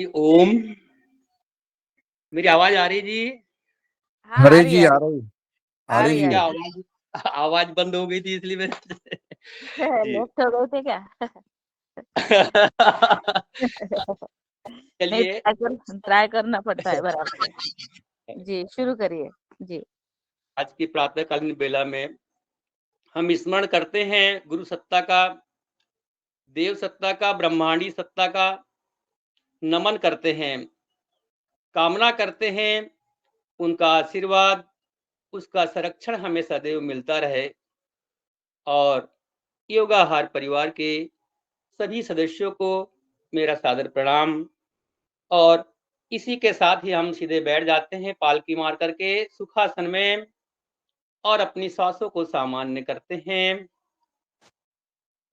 ओम। मेरी आवाज आ रही जी? हाँ अरे आ रही जी है, आ रही आ रही आ जी। क्या रही आवाज आवाज बंद हो गई थी इसलिए मैंने जी। लेफ्ट हो गए थे क्या? नहीं, चलिए, ट्राई करना पड़ता है बराबर। जी शुरू करिए। जी आज की प्रातःकालीन बेला में हम स्मरण करते हैं गुरु सत्ता का, देव सत्ता का, ब्रह्मांडी सत्ता का नमन करते हैं, कामना करते हैं उनका आशीर्वाद, उसका संरक्षण हमें सदैव मिलता रहे और योगाहार परिवार के सभी सदस्यों को मेरा सादर प्रणाम। और इसी के साथ ही हम सीधे बैठ जाते हैं पालकी मार करके सुखासन में और अपनी सांसों को सामान्य करते हैं।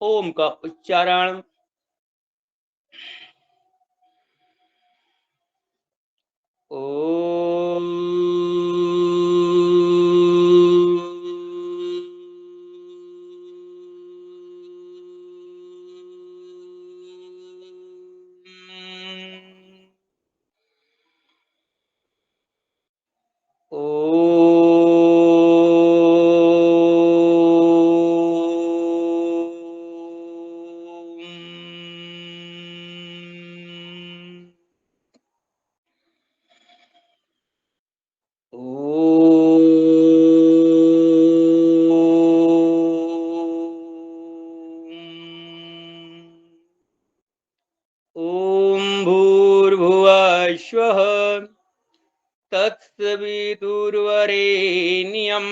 ओम का उच्चारण। ओम। ॐ भूर्भुवः स्वः तत्सवितुर्वरेण्यं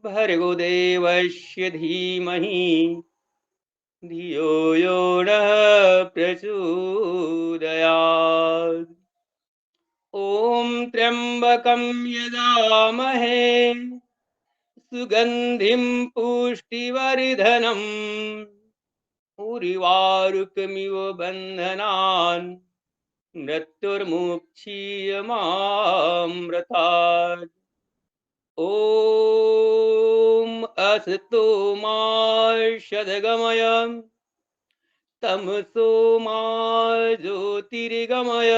भर्गो देवस्य धीमहि धियो यो नः प्रचोदयात्। ॐ त्र्यम्बकं यजामहे सुगन्धिं पुष्टिवर्धनम् उर्वारुकमिव बन्धनान् मृत्युर्मुक्षीयमामृतात्। ॐ असतो मा सद्गमय तमसो मा ज्योतिर्गमय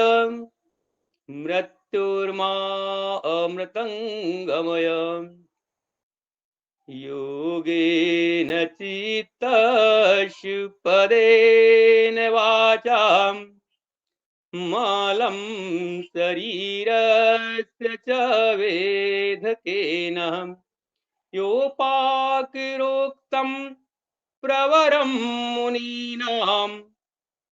मृत्युर्मा अमृतङ्गमय। योगेन चित्तस्य पदेन वाचां मालं शरीरस्य च वेधकेन योपाकरोक्तं प्रवरं मुनीनां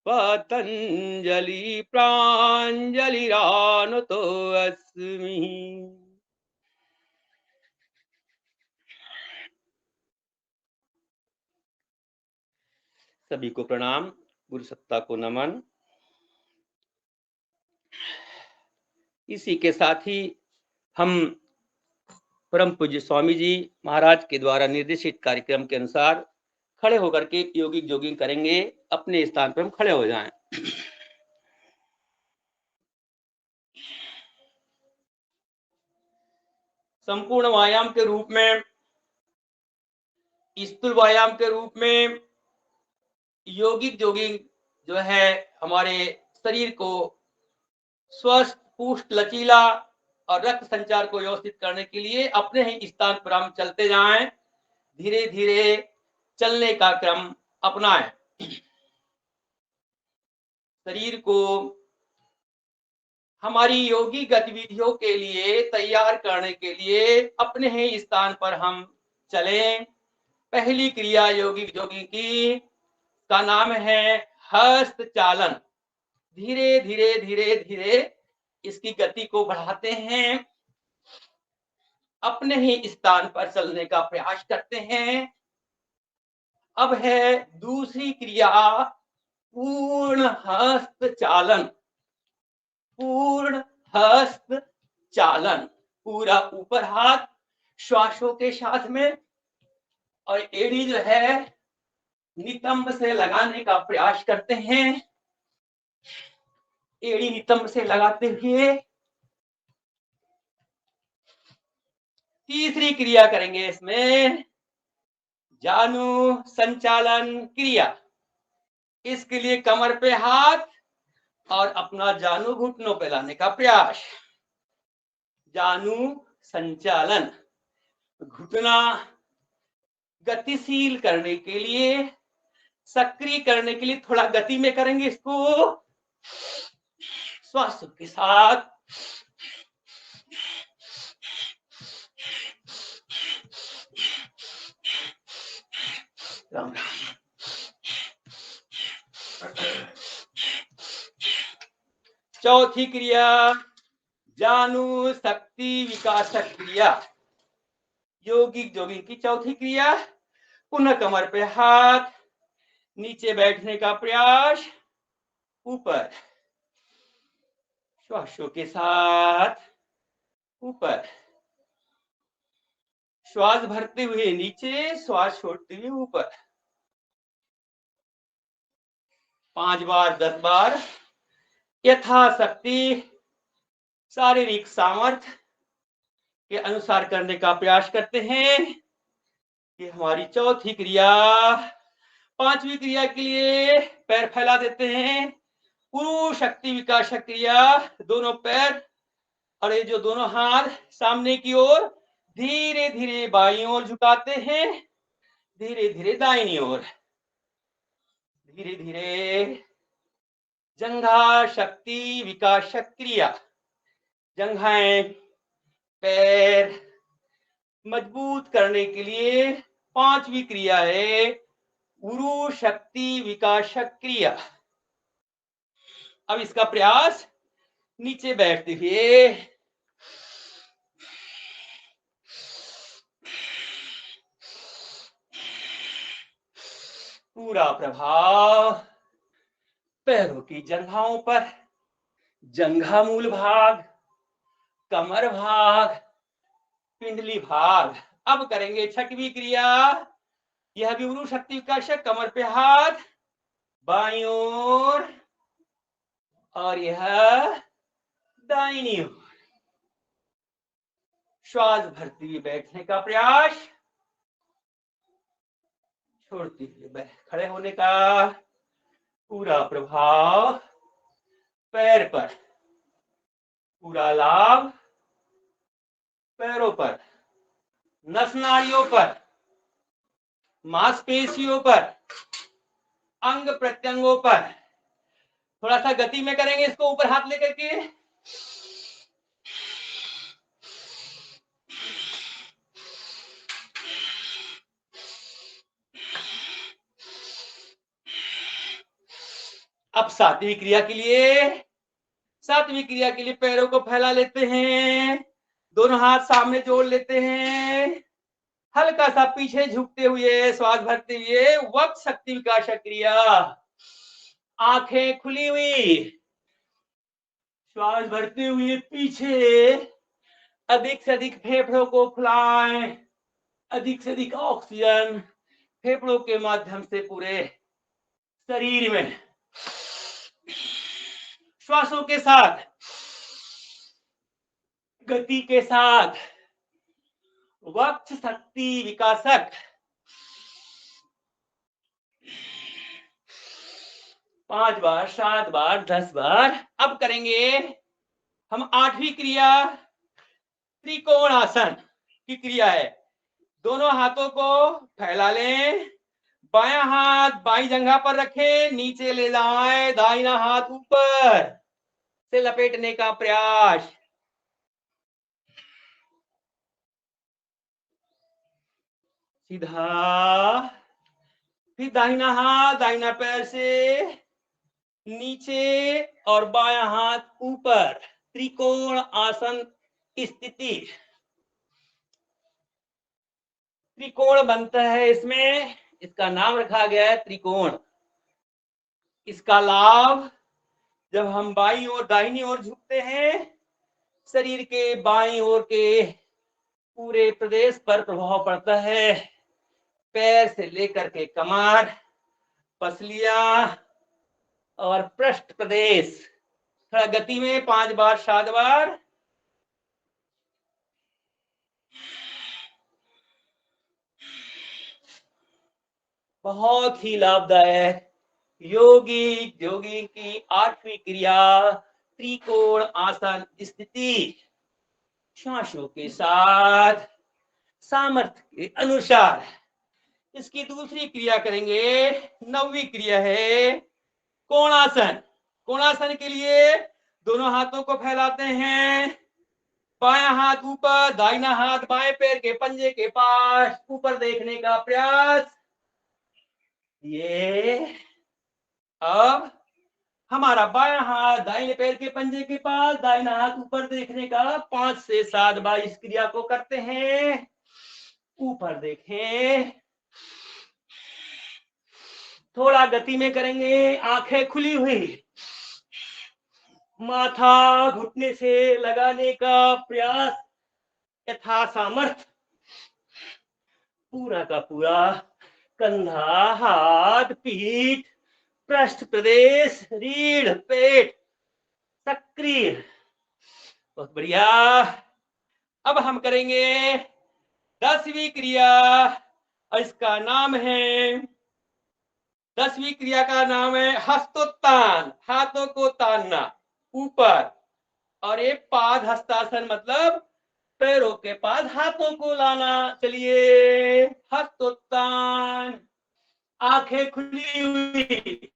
पतञ्जलि प्राञ्जलिरानुतोऽस्मि। सभी को प्रणाम, गुरु सत्ता को नमन। इसी के साथ ही हम परम पूज्य स्वामी जी महाराज के द्वारा निर्देशित कार्यक्रम के अनुसार खड़े होकर के योगिक जोगिंग करेंगे। अपने स्थान पर हम खड़े हो जाएं। संपूर्ण व्यायाम के रूप में, स्थूल व्यायाम के रूप में योगिक जोगिंग जो है हमारे शरीर को स्वस्थ, पुष्ट, लचीला और रक्त संचार को व्यवस्थित करने के लिए अपने ही स्थान पर हम चलते जाएं, धीरे धीरे चलने का क्रम अपनाएं। शरीर को हमारी योगी गतिविधियों के लिए तैयार करने के लिए अपने ही स्थान पर हम चलें। पहली क्रिया योगिक जोगिंग की का नाम है हस्त चालन। धीरे धीरे धीरे धीरे इसकी गति को बढ़ाते हैं, अपने ही स्थान पर चलने का प्रयास करते हैं। अब है दूसरी क्रिया पूर्ण हस्त चालन। पूर्ण हस्त चालन, पूरा ऊपर हाथ श्वासों के साथ में और एड़ी जो है नितंब से लगाने का प्रयास करते हैं। एड़ी नितंब से लगाते हुए तीसरी क्रिया करेंगे इसमें जानु संचालन क्रिया। इसके लिए कमर पे हाथ और अपना जानू घुटनों पे लाने का प्रयास। जानू संचालन, घुटना गतिशील करने के लिए, सक्रिय करने के लिए थोड़ा गति में करेंगे इसको, श्वास के साथ। राम राम। चौथी क्रिया जानू शक्ति विकास क्रिया, योगिक जोगिक की चौथी क्रिया। पुनः कमर पे हाथ, नीचे बैठने का प्रयास, ऊपर श्वासों के साथ, ऊपर श्वास भरते हुए नीचे, श्वास छोड़ते हुए ऊपर। 5 बार 10 बार यथाशक्ति शारीरिक सामर्थ्य के अनुसार करने का प्रयास करते हैं। ये हमारी चौथी क्रिया। पांचवी क्रिया के लिए पैर फैला देते हैं, पुरुष शक्ति विकास क्रिया। दोनों पैर और ये जो दोनों हाथ सामने की ओर, धीरे धीरे बाईं ओर झुकाते हैं, धीरे धीरे दाहिनी ओर, धीरे धीरे जंघा शक्ति विकास क्रिया। जंघाएं पैर मजबूत करने के लिए पांचवी क्रिया है उरु शक्ति विकास क्रिया। अब इसका प्रयास नीचे बैठते हुए, पूरा प्रभाव पैरों की जंघाओं पर, जंघा मूल भाग, कमर भाग, पिंडली भाग। अब करेंगे छठवीं क्रिया, यह भी उरु शक्ति विकास। कमर पे हाथ, बाईं ओर और यह दाहिनी ओर। श्वास भरती हुई बैठने का प्रयास, छोड़ती हुई खड़े होने का। पूरा प्रभाव पैर पर, पूरा लाभ पैरों पर, नस नाड़ियों पर, मांसपेशियों पर, अंग प्रत्यंगों पर। थोड़ा सा गति में करेंगे इसको, ऊपर हाथ लेकर के। अब सातवीं क्रिया के लिए पैरों को फैला लेते हैं, दोनों हाथ सामने जोड़ लेते हैं, हल्का सा पीछे झुकते हुए, श्वास भरते हुए वक्र शक्ति विकास क्रिया। आंखें खुली हुई, श्वास भरते हुए पीछे, अधिक से अधिक फेफड़ों को फुलाएं, अधिक से अधिक ऑक्सीजन फेफड़ों के माध्यम से पूरे शरीर में। श्वासों के साथ, गति के साथ वक्र शक्ति विकासक। 5 बार 7 बार 10 बार। अब करेंगे हम आठवीं क्रिया, त्रिकोण आसन की क्रिया है। दोनों हाथों को फैला लें, बायां हाथ बाईं जंघा पर रखें, नीचे ले जाएं, दाहिना हाथ ऊपर से लपेटने का प्रयास। सीधा, फिर दाहिना हाथ दाहिना पैर से नीचे और बायां हाथ ऊपर, त्रिकोण आसन स्थिति। त्रिकोण बनता है इसमें, इसका नाम रखा गया है त्रिकोण। इसका लाभ, जब हम बाईं ओर दाहिनी ओर झुकते हैं, शरीर के बाईं ओर के पूरे प्रदेश पर प्रभाव पड़ता है। पैर से लेकर के कमर, पसलियां और पृष्ठ प्रदेश। थोड़ा गति में 5 बार 7 बार। बहुत ही लाभदायक योगी की 8वीं क्रिया त्रिकोण आसन स्थिति, श्वासों के साथ सामर्थ्य के अनुसार। इसकी दूसरी क्रिया करेंगे, 9वीं क्रिया है कोणासन। कोणासन के लिए दोनों हाथों को फैलाते हैं, बायां हाथ ऊपर, दाहिना हाथ बाएं पैर के पंजे के पास, ऊपर देखने का प्रयास। ये अब हमारा बायां हाथ दाहिने पैर के पंजे के पास, दाहिना हाथ ऊपर देखने का 5 से 7 बार इस क्रिया को करते हैं। ऊपर देखें, थोड़ा गति में करेंगे, आंखें खुली हुई, माथा घुटने से लगाने का प्रयास यथा सामर्थ्य। पूरा का पूरा कंधा, हाथ, पीठ, पृष्ठ प्रदेश, रीढ़, पेट सक्रिय। बहुत बढ़िया। अब हम करेंगे 10वीं क्रिया, और इसका नाम है, 10वीं क्रिया का नाम है हस्तोत्तान। हाथों को तानना ऊपर, और ये पाद हस्तासन मतलब पैरों के पास हाथों को लाना। चलिए, हस्तोत्तान, आंखें खुली हुई,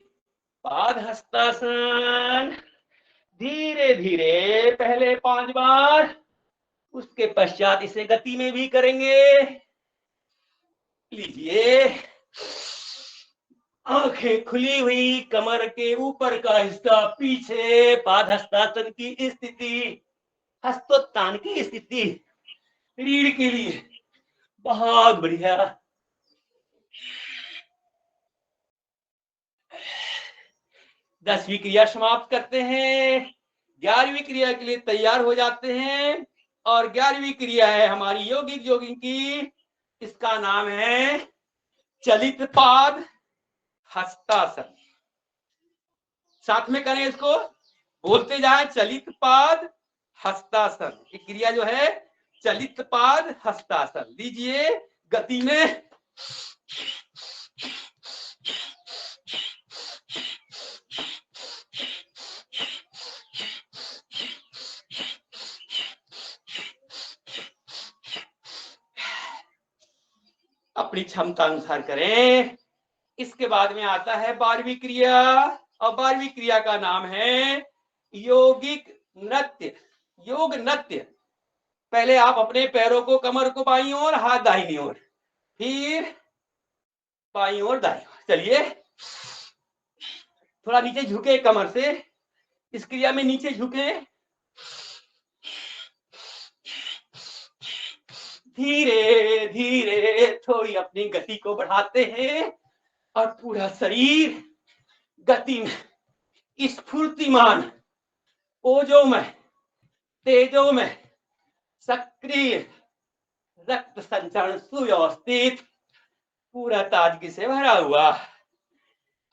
पाद हस्तासन। धीरे धीरे पहले 5 बार, उसके पश्चात इसे गति में भी करेंगे। लीजिए, आंखें खुली हुई, कमर के ऊपर का हिस्सा पीछे, पाद हस्तासन की स्थिति, हस्तोत्तान की स्थिति रीढ़ के लिए। बहुत बढ़िया। 10वीं क्रिया समाप्त करते हैं, 11वीं क्रिया के लिए तैयार हो जाते हैं। और 11वीं क्रिया है हमारी योगिक जोगिंग की, इसका नाम है चलित पाद हस्तासन। साथ में करें इसको, बोलते जाए, चलित पाद हस्तासन। ये क्रिया जो है चलित पाद हस्तासन। लीजिए, गति में अपनी क्षमता अनुसार करें। इसके बाद में आता है 12वीं क्रिया, और 12वीं क्रिया का नाम है योगिक नृत्य। योग नृत्य। पहले आप अपने पैरों को, कमर को बाईं ओर, हाथ दाहिनी ओर, फिर बाईं ओर दाईं ओर। चलिए, थोड़ा नीचे झुके कमर से, इस क्रिया में नीचे झुके, धीरे धीरे थोड़ी अपनी गति को बढ़ाते हैं, और पूरा शरीर गति में स्फूर्तिमान, ओजोमय, तेजोमय, सक्रिय, रक्त संचरण सुव्यवस्थित, पूरा ताजगी से भरा हुआ।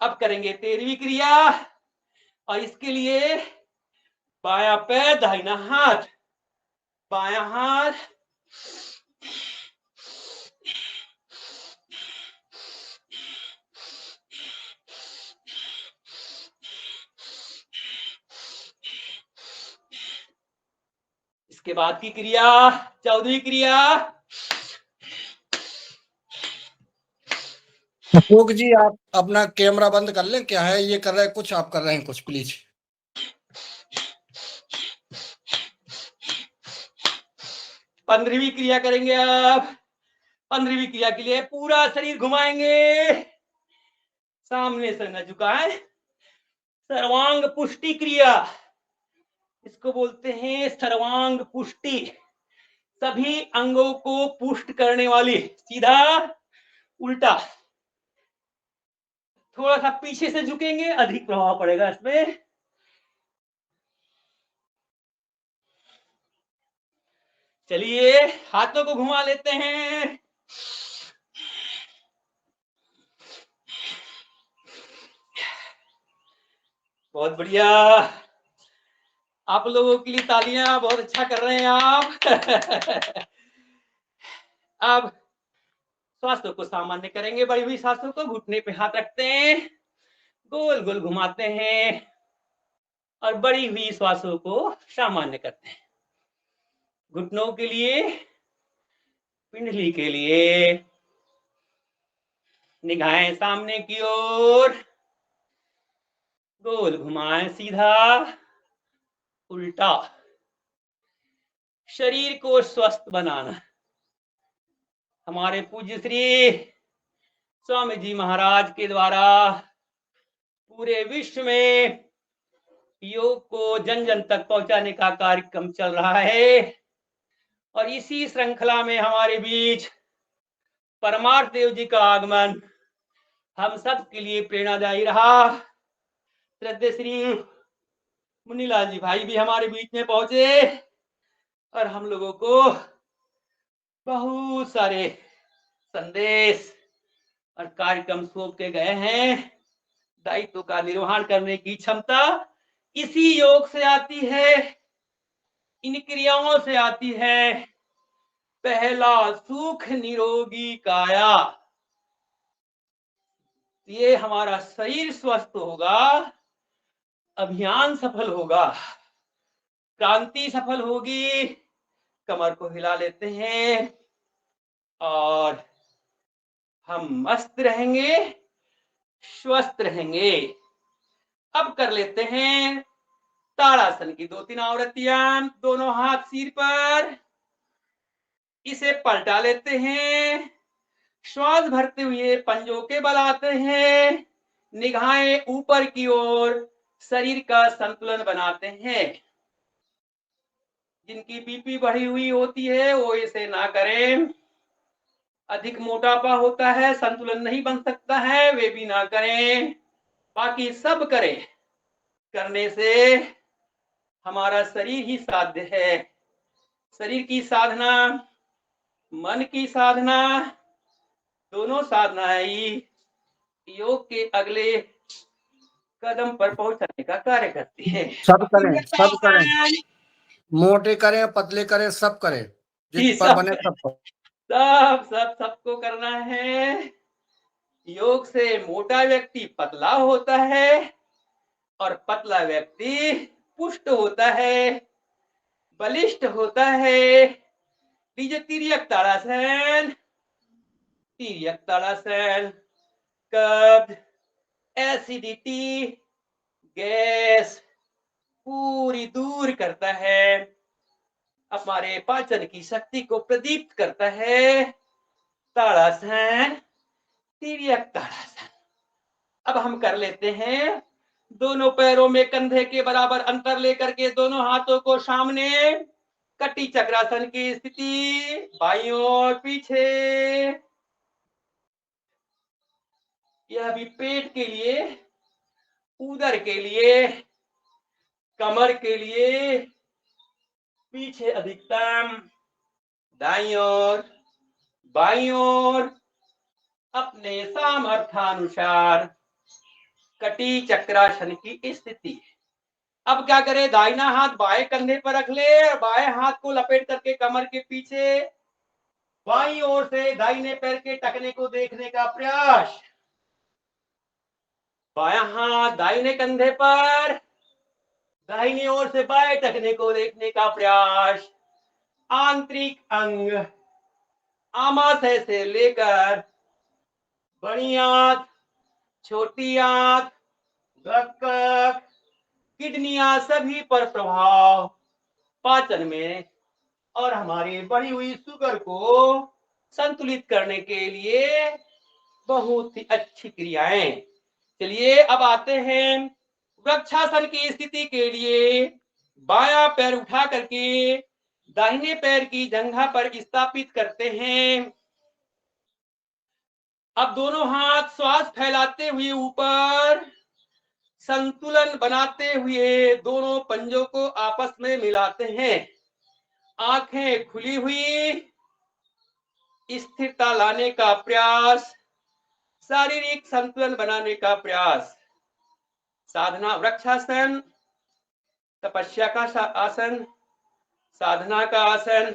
अब करेंगे 13वीं क्रिया, और इसके लिए बायां पैर दाहिना हाथ, बायां हाथ, इसके बाद की क्रिया 14वीं क्रिया। अशोक जी, आप अपना कैमरा बंद कर लें। क्या है ये कर रहे हैं कुछ, आप कर रहे हैं कुछ, प्लीज। 15वीं क्रिया करेंगे। अब 15वीं क्रिया के लिए पूरा शरीर घुमाएंगे, सामने से न झुकाएं, सर्वांग पुष्टि क्रिया, इसको बोलते हैं सर्वांग पुष्टि। सभी अंगों को पुष्ट करने वाली, सीधा उल्टा। थोड़ा सा पीछे से झुकेंगे, अधिक प्रभाव पड़ेगा इसमें। चलिए, हाथों को घुमा लेते हैं। बहुत बढ़िया। आप लोगों के लिए तालियां, बहुत अच्छा कर रहे हैं आप। अब स्वास्थ्य को सामान्य करेंगे, बड़ी हुई सांसों को, घुटने पे हाथ रखते हैं, गोल गोल घुमाते हैं और बड़ी हुई श्वासों को सामान्य करते हैं। घुटनों के लिए, पिंडली के लिए, निगाहें सामने की ओर, गोल घुमाएं सीधा, उल्टा। शरीर को स्वस्थ बनाना। हमारे पूज्य श्री स्वामी जी महाराज के द्वारा पूरे विश्व में योग को जन जन तक पहुंचाने का कार्यक्रम चल रहा है और इसी श्रृंखला में हमारे बीच परमार्थ देव जी का आगमन हम सब के लिए प्रेरणादायी रहा। श्रद्धेय श्री मुन्नीलाल जी भाई भी हमारे बीच में पहुंचे और हम लोगों को बहुत सारे संदेश और कार्यक्रम सौंप के गए हैं। दायित्व का निर्वहन करने की क्षमता इसी योग से आती है, इन क्रियाओं से आती है। पहला सुख निरोगी काया, ये हमारा शरीर स्वस्थ होगा, अभियान सफल होगा, क्रांति सफल होगी। कमर को हिला लेते हैं और हम मस्त रहेंगे, स्वस्थ रहेंगे। अब कर लेते हैं ताड़ासन की 2-3 आवृत्तियां। दोनों हाथ सिर पर, इसे पलटा लेते हैं, श्वास भरते हुए पंजों के बल आते हैं, निगाहें ऊपर की ओर, शरीर का संतुलन बनाते हैं। जिनकी बीपी बढ़ी हुई होती है वो इसे ना करें। अधिक मोटापा होता है, संतुलन नहीं बन सकता है, वे भी ना करें। बाकी सब करें। करने से हमारा शरीर ही साध्य है। शरीर की साधना, मन की साधना, दोनों साधनाएं योग के अगले कदम पर पहुंचाने का कार्य करती है। सब करें, सब करें, मोटे करें, पतले करें, सब करें, जिस पर बने सब करें। सबको करना है। योग से मोटा व्यक्ति पतला होता है और पतला व्यक्ति पुष्ट होता है, बलिष्ठ होता है। तिर्यक ताड़ासन, तिर्यक ताड़ासन कब्ज, एसिडिटी, गैस पूरी दूर करता है, हमारे पाचन की शक्ति को प्रदीप्त करता है। ताड़ासन, तिर्यक ताड़ासन। अब हम कर लेते हैं दोनों पैरों में कंधे के बराबर अंतर लेकर के दोनों हाथों को सामने, कटी चक्रासन की स्थिति, बाईं ओर पीछे। यह भी पेट के लिए, उदर के लिए, कमर के लिए, पीछे अधिकतम, दाईं ओर, बाईं ओर, अपने सामर्थ्यानुसार कटी चक्रासन की स्थिति। अब क्या करें, दाहिना हाथ बाएं कंधे पर रख ले और बाएं हाथ को लपेट करके कमर के पीछे, बाईं ओर से दाहिने पैर के टखने को देखने का प्रयास। बायां हाथ दाहिने कंधे पर, दाहिनी ओर से बाएं टखने को देखने का प्रयास। आंतरिक अंग आमाशय से लेकर बड़ी आंत, छोटी आंत, गक्कक, किडनियां सभी पर प्रभाव। पाचन में और हमारी बढ़ी हुई शुगर को संतुलित करने के लिए बहुत ही अच्छी क्रियाएं। चलिए अब आते हैं वृक्षासन की स्थिति के लिए। बायां पैर उठा करके दाहिने पैर की जंघा पर स्थापित करते हैं। अब दोनों हाथ श्वास फैलाते हुए ऊपर, संतुलन बनाते हुए दोनों पंजों को आपस में मिलाते हैं। आंखें खुली हुई, स्थिरता लाने का प्रयास, शारीरिक संतुलन बनाने का प्रयास। साधना वृक्षासन, तपस्या का आसन, साधना का आसन,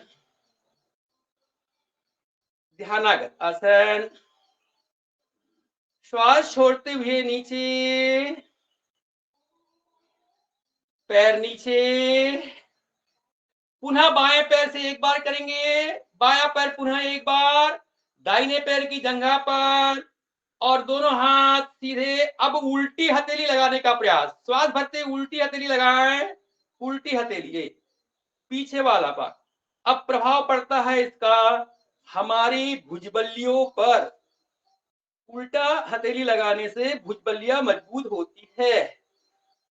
ध्यानागत आसन, श्वास छोड़ते हुए नीचे, पैर नीचे, पुनः बाएं पैर से एक बार करेंगे, बायां पैर पुनः एक बार दाहिने पैर की जंघा पर, और दोनों हाथ सीधे। अब उल्टी हथेली लगाने का प्रयास, श्वास भरते उल्टी हथेली लगाएं, उल्टी हथेली पीछे वाला पार्ट। अब प्रभाव पड़ता है इसका हमारी भुजबल्लियों पर। उल्टा हथेली लगाने से भुजबल्लियां मजबूत होती है।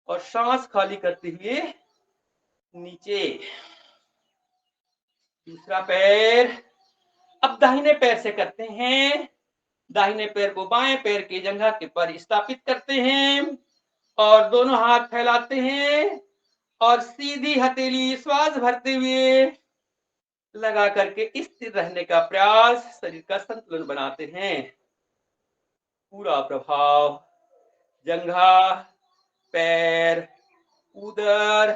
और सांस खाली करते हुए नीचे, दूसरा पैर। अब दाहिने पैर से करते हैं, दाहिने पैर को बाएं पैर की जंघा के पर स्थापित करते हैं और दोनों हाथ फैलाते हैं और सीधी हथेली श्वास भरते हुए लगा करके स्थिर रहने का प्रयास, शरीर का संतुलन बनाते हैं। पूरा प्रभाव जंघा, पैर, उदर,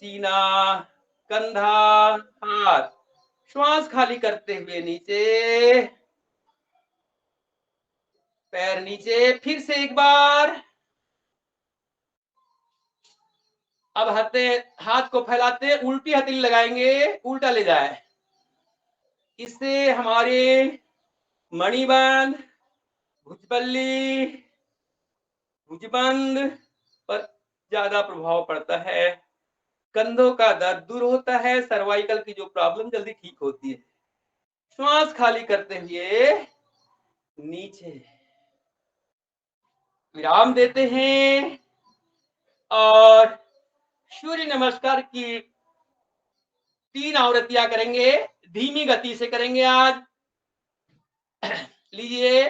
सीना, कंधा, हाथ। श्वास खाली करते हुए नीचे, पैर नीचे, फिर से एक बार। अब हाथ को फैलाते उल्टी हथेली लगाएंगे, उल्टा ले जाए। इससे हमारे मणिबंध, भुजबल्ली, भुजबंध पर ज्यादा प्रभाव पड़ता है। कंधों का दर्द दूर होता है, सर्वाइकल की जो प्रॉब्लम जल्दी ठीक होती है। श्वास खाली करते हुए नीचे, विराम देते हैं और सूर्य नमस्कार की 3 आवृत्तियां करेंगे, धीमी गति से करेंगे आज। लीजिए,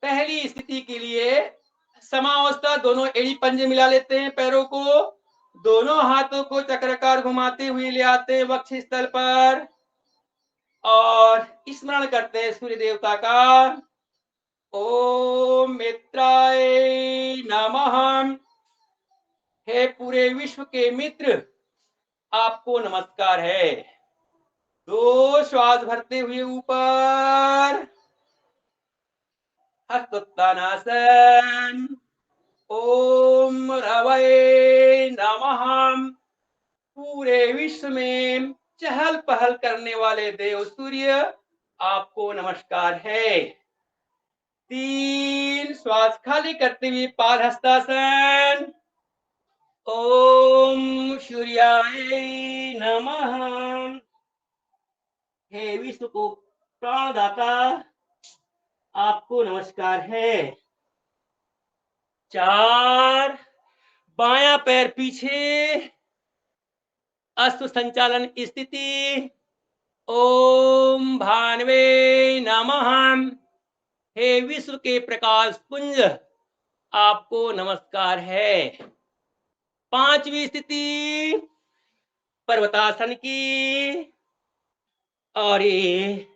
पहली स्थिति के लिए समावस्था, दोनों एड़ी पंजे मिला लेते हैं, पैरों को, दोनों हाथों को चक्राकार घुमाते हुए ले आते हैं वक्ष स्थल पर और स्मरण करते हैं सूर्य देवता का। ओम मित्राय नमः। हे पूरे विश्व के मित्र, आपको नमस्कार है। 2 श्वास भरते हुए ऊपर, हस्तोत्थानासन। ओम रवै नमः। पूरे विश्व में चहल पहल करने वाले देव सूर्य, आपको नमस्कार है। 3 श्वास खाली करते हुए पाद हस्तासन। ओम सूर्याय नमः। हे विश्व को प्राणदाता, आपको नमस्कार है। 4 बायां पैर पीछे, अश्व संचालन स्थिति। ओम भानवे नमः। हे विश्व के प्रकाश पुंज, आपको नमस्कार है। 5वीं स्थिति पर्वतासन की, और ये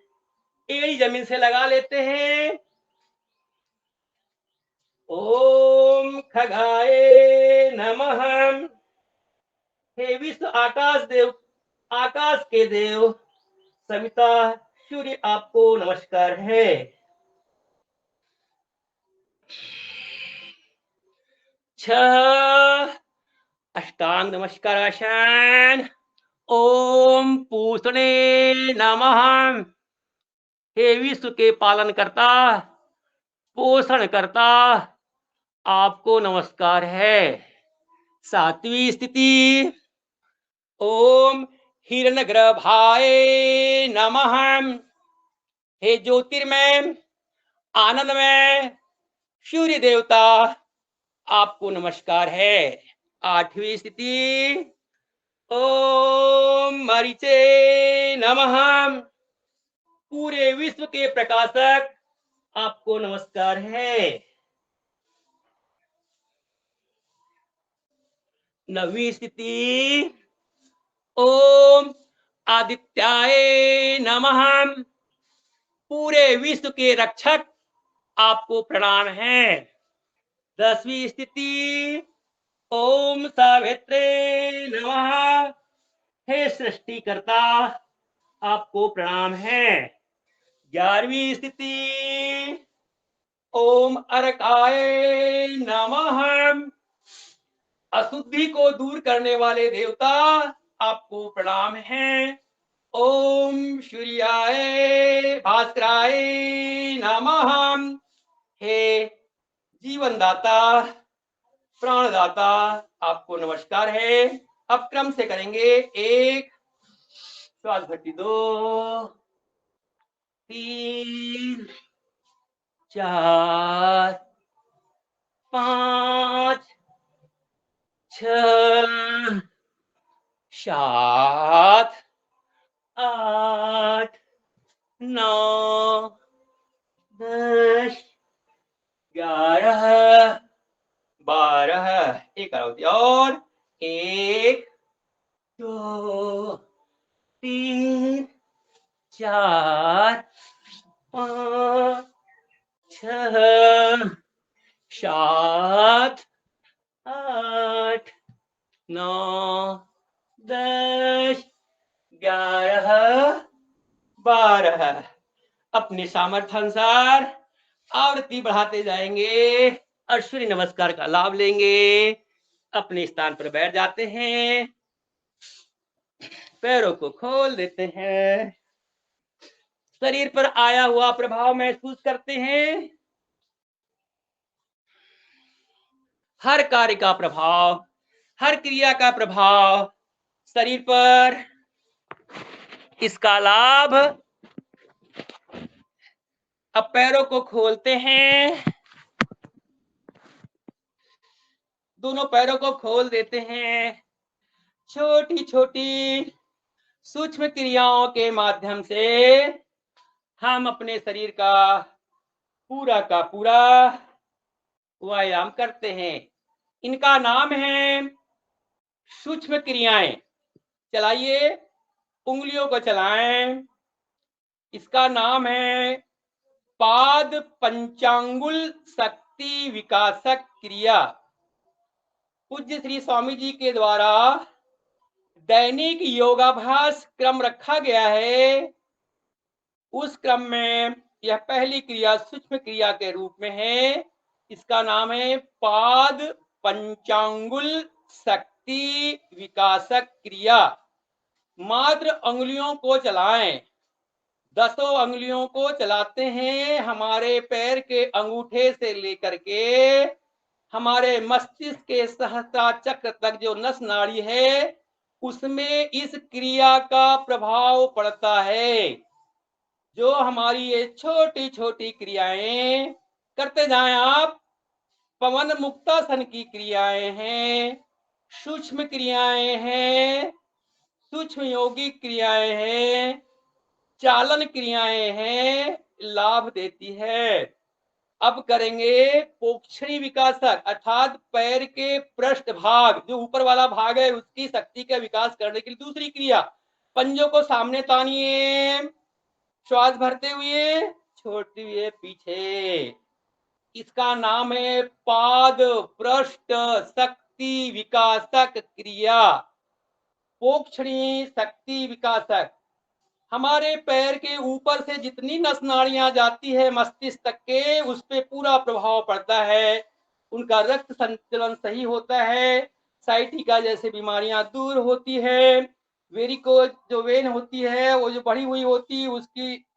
एड़ी जमीन से लगा लेते हैं। ओम खगाए नमः। हे विश्व आकाश देव, आकाश के देव सविता सूर्य, आपको नमस्कार है। 6 अष्टांग नमस्कार आसन। ओम पूषणे नमः। हे विश्व के पालन करता, पोषण करता, आपको नमस्कार है। 7वीं स्थिति ओम हिरण्यगर्भाय नमः। हे ज्योतिर्मय, आनंदमय सूर्य देवता, आपको नमस्कार है। 8वीं स्थिति ओम मरीचे नमः। पूरे विश्व के प्रकाशक, आपको नमस्कार है। 9वीं स्थिति ओम आदित्याय नमः। पूरे विश्व के रक्षक, आपको प्रणाम है। 10वीं स्थिति ओम सावित्रे नमः। हे सृष्टिकर्ता, आपको प्रणाम है। 11वीं स्थिति ओम अर्काय नमः। अशुद्धि को दूर करने वाले देवता आपको प्रणाम है। ओम सूर्याय भास्कराय नमः। हे जीवन दाता प्राणदाता आपको नमस्कार है। अब क्रम से करेंगे। 1 श्वास भट्टी, 2 3 4 5 6 7 8 9 10 11 12 एक होती और 1 2 3 4 5 6 7 8 9 10 11 12 अपने सामर्थ्य अनुसार आवृत्ति बढ़ाते जाएंगे और सूर्य नमस्कार का लाभ लेंगे। अपने स्थान पर बैठ जाते हैं, पैरों को खोल देते हैं, शरीर पर आया हुआ प्रभाव महसूस करते हैं। हर कार्य का प्रभाव, हर क्रिया का प्रभाव शरीर पर, इसका लाभ। अब पैरों को खोलते हैं, दोनों पैरों को खोल देते हैं। छोटी छोटी सूक्ष्म क्रियाओं के माध्यम से हम अपने शरीर का पूरा व्यायाम करते हैं। इनका नाम है सूक्ष्म क्रियाएं। चलाइए, उंगलियों को चलाएं। इसका नाम है पाद पंचांगुल शक्ति विकासक क्रिया। पूज्य श्री स्वामी जी के द्वारा दैनिक योगाभ्यास क्रम रखा गया है। उस क्रम में यह पहली क्रिया सूक्ष्म क्रिया के रूप में है। इसका नाम है पाद पंचांगुल शक्ति विकासक क्रिया। मात्र अंगुलियों को चलाएं। 10 अंगुलियों को चलाते हैं। हमारे पैर के अंगूठे से लेकर के हमारे मस्तिष्क के सहस्त्रा चक्र तक जो नस नाड़ी है, उसमें इस क्रिया का प्रभाव पड़ता है। जो हमारी ये छोटी छोटी क्रियाएं करते जाएं आप। पवन मुक्तासन की क्रियाएं हैं, सूक्ष्म क्रियाएं हैं, सूक्ष्म योगिक क्रियाएं हैं, चालन क्रियाएं हैं, लाभ देती है। अब करेंगे पोक्षणी विकासक, अर्थात पैर के पृष्ठ भाग, जो ऊपर वाला भाग है, उसकी शक्ति का विकास करने के लिए दूसरी क्रिया। पंजों को सामने तानिए, श्वास भरते हुए छोड़ते हुए पीछे। इसका नाम है पाद पृष्ठ शक्ति विकासक क्रिया, पोक्षणी शक्ति विकासक। हमारे पैर के ऊपर से जितनी नस नाड़ियां जाती है मस्तिष्क तक के, उस पे पूरा प्रभाव पड़ता है। उनका रक्त संचलन सही होता है, साइटिका जैसे बीमारियां दूर होती है, वेरिकोज जो वेन होती है वो जो बढ़ी हुई होती है,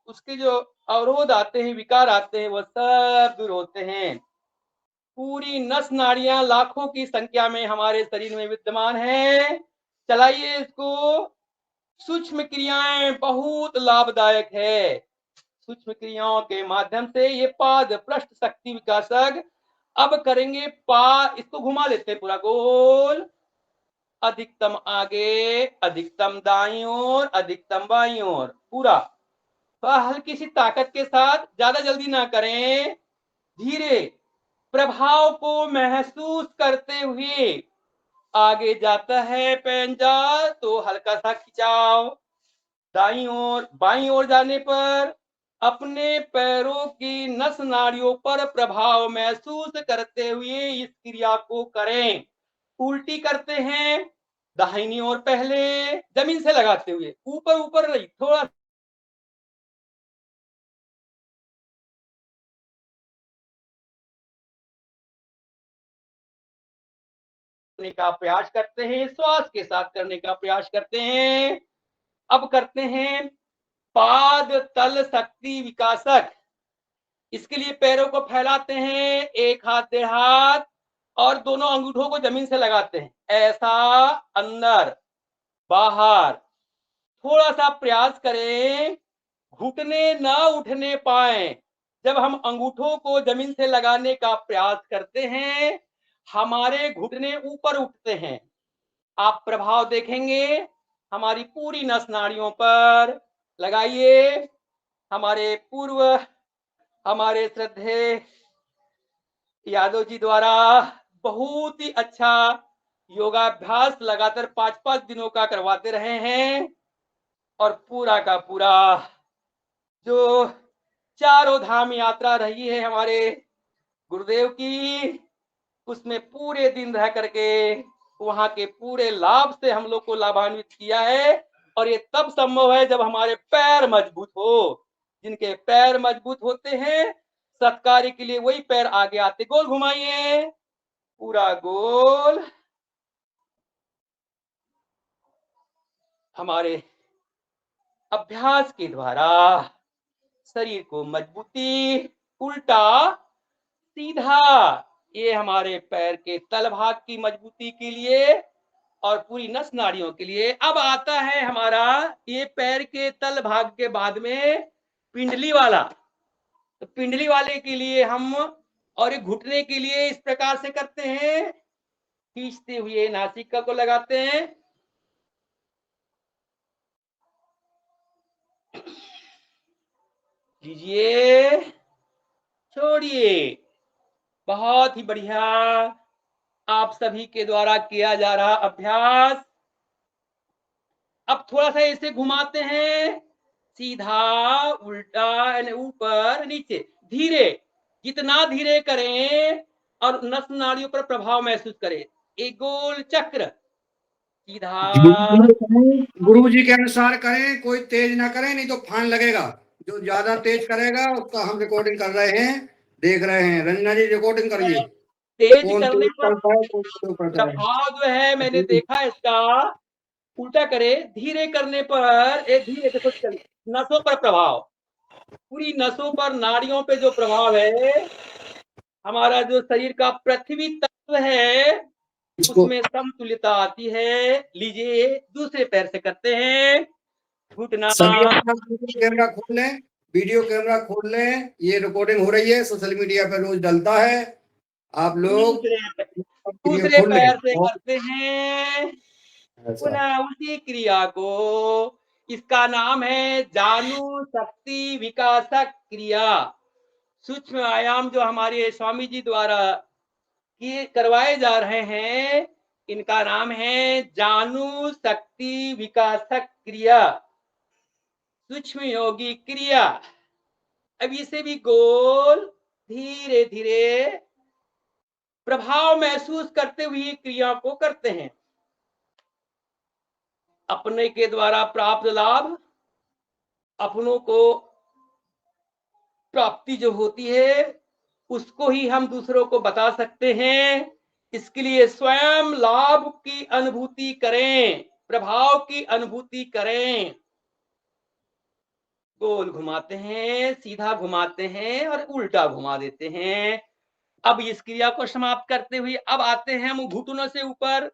उसके जो अवरोध आते हैं, विकार आते हैं, वो सब दूर होते हैं। पूरी नस नाड़ियां लाखों की संख्या में हमारे शरीर में विद्यमान है। चलाइए इसको। सूक्ष्म क्रियाएं बहुत लाभदायक है। सूक्ष्म क्रियाओं के माध्यम से ये पाद पृष्ठ शक्ति विकासक। अब करेंगे इसको घुमा लेते हैं पूरा गोल। अधिकतम आगे, अधिकतम दाईं ओर, अधिकतम बाईं ओर, पूरा। तो हल्की सी ताकत के साथ, ज्यादा जल्दी ना करें, धीरे प्रभाव को महसूस करते हुए आगे जाता है पंजा, तो हल्का सा खिंचाव। दाईं ओर, बाईं ओर जाने पर अपने पैरों की नस नाड़ियों पर प्रभाव महसूस करते हुए इस क्रिया को करें। उल्टी करते हैं, दाहिनी ओर पहले, जमीन से लगाते हुए, ऊपर ऊपर नहीं, थोड़ा करने का प्रयास करते हैं, श्वास के साथ करने का प्रयास करते हैं। अब करते हैं पाद तल शक्ति विकासक। इसके लिए पैरों को फैलाते हैं, एक हाथ डेढ़ हाथ, और दोनों अंगूठों को जमीन से लगाते हैं, ऐसा अंदर बाहर। थोड़ा सा प्रयास करें, घुटने न उठने पाए। जब हम अंगूठों को जमीन से लगाने का प्रयास करते हैं, हमारे घुटने ऊपर उठते हैं। आप प्रभाव देखेंगे हमारी पूरी नस नाड़ियों पर। लगाइए। हमारे श्रद्धेय यादव जी द्वारा बहुत ही अच्छा योगाभ्यास लगातार 5-5 दिनों का करवाते रहे हैं, और पूरा का पूरा जो चारों धाम यात्रा रही है हमारे गुरुदेव की, उसमें पूरे दिन रह करके वहां के पूरे लाभ से हम लोग को लाभान्वित किया है। और ये तब संभव है जब हमारे पैर मजबूत हो। जिनके पैर मजबूत होते हैं, सत्कार्य के लिए वही पैर आगे आते। गोल घुमाइए, पूरा गोल। हमारे अभ्यास के द्वारा शरीर को मजबूती, उल्टा सीधा, ये हमारे पैर के तल भाग की मजबूती के लिए और पूरी नस नाड़ियों के लिए। अब आता है हमारा ये पैर के तल भाग के बाद में पिंडली वाला। तो पिंडली वाले के लिए हम, और ये घुटने के लिए इस प्रकार से करते हैं, खींचते हुए नासिका को लगाते हैं, लीजिए, छोड़िए। बहुत ही बढ़िया आप सभी के द्वारा किया जा रहा अभ्यास। अब थोड़ा सा ऐसे घुमाते हैं, सीधा उल्टा, ऊपर नीचे, धीरे, जितना धीरे करें और नस नाड़ियों पर प्रभाव महसूस करें। एक गोल चक्र सीधा। गुरु जी के अनुसार करें, कोई तेज ना करें, नहीं तो फान लगेगा। जो ज्यादा तेज करेगा उसका हम रिकॉर्डिंग कर रहे हैं, देख रहे हैं। रंजना जी रिकॉर्डिंग करिए। तेज कौन करने तेज पर करता है, कौन स्लो करता है। प्रभाव जो है मैंने देखा इसका, उल्टा करे, धीरे करने पर, एक धीरे देखो, चलिए, नसों पर प्रभाव, पूरी नसों पर, नाड़ियों पे जो प्रभाव है, हमारा जो शरीर का पृथ्वी तत्व है उसमें समतुल्यता आती है। लीजिए, दूसरे पैर से करते हैं, घुटना। कैमरा खोल लें, वीडियो कैमरा खोल लें, ये रिकॉर्डिंग हो रही है, सोशल मीडिया पे रोज डलता है। आप लोग दूसरे पैर से करते हैं पुनः उसी क्रिया को। इसका नाम है जानु शक्ति विकासक क्रिया। सूक्ष्म आयाम जो हमारे स्वामी जी द्वारा किए करवाए जा रहे हैं, इनका नाम है जानु शक्ति विकासक क्रिया, सूक्ष्म योगी क्रिया। अब इसे भी गोल, धीरे धीरे प्रभाव महसूस करते हुए क्रिया को करते हैं। अपने के द्वारा प्राप्त लाभ, अपनों को प्राप्ति जो होती है, उसको ही हम दूसरों को बता सकते हैं। इसके लिए स्वयं लाभ की अनुभूति करें, प्रभाव की अनुभूति करें। गोल घुमाते हैं, सीधा घुमाते हैं और उल्टा घुमा देते हैं। अब इस क्रिया को समाप्त करते हुए अब आते हैं हम घुटनों से ऊपर,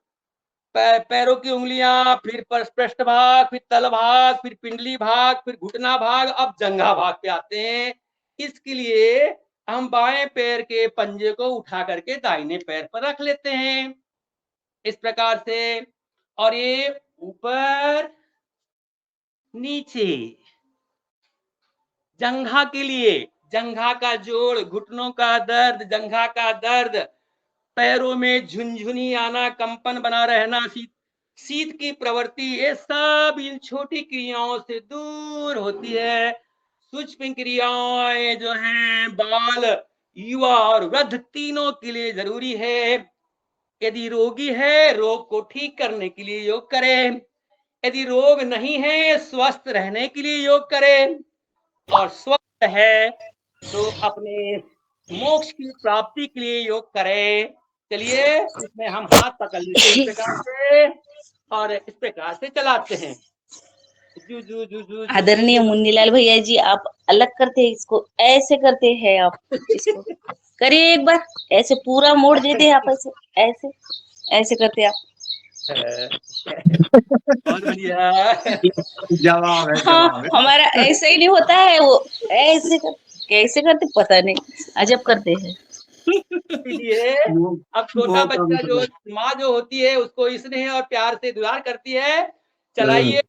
पैरों की उंगलियां, फिर पृष्ठ भाग, फिर तल भाग, फिर पिंडली भाग, फिर घुटना भाग, अब जंघा भाग पे आते हैं। इसके लिए हम बाएं पैर के पंजे को उठा करके दाहिने पैर पर रख लेते हैं, इस प्रकार से। और ये ऊपर नीचे, जंघा के लिए, जंघा का जोड़, घुटनों का दर्द, जंघा का दर्द, पैरों में झुनझुनी आना, कंपन बना रहना, शीत की प्रवृत्ति, ये सब इन छोटी क्रियाओं से दूर होती है। सूक्ष्म क्रियाएं जो हैं बाल, युवा और वृद्ध तीनों के लिए जरूरी है। यदि रोगी है, रोग को ठीक करने के लिए योग करें। यदि रोग नहीं है, स्वस्थ रहने के लिए योग करें। और स्वस्थ है तो अपने मोक्ष की प्राप्ति के लिए योग करें। चलिए इसमें हम हाथ पकड़ लेते हैं इस प्रकार से और इस प्रकार से चलाते हैं। जू जू जू जू जू आदरणीय जू मुन्नीलाल भैया जी, आप अलग करते हैं इसको, ऐसे करते हैं आप इसको। करिए एक बार, ऐसे पूरा मोड़ देते हैं आप, ऐसे ऐसे ऐसे करते हैं आप। बहुत बढ़िया। जवाब है, हाँ, जवाब है। हमारा ऐसे ही नहीं होता है, वो ऐसे कैसे करते पता नहीं, अजब करते हैं। इसलिए अब छोटा वो काम बच्चा जो माँ जो होती है उसको स्नेह और प्यार से दुलार करती है। हम्म। चलाइए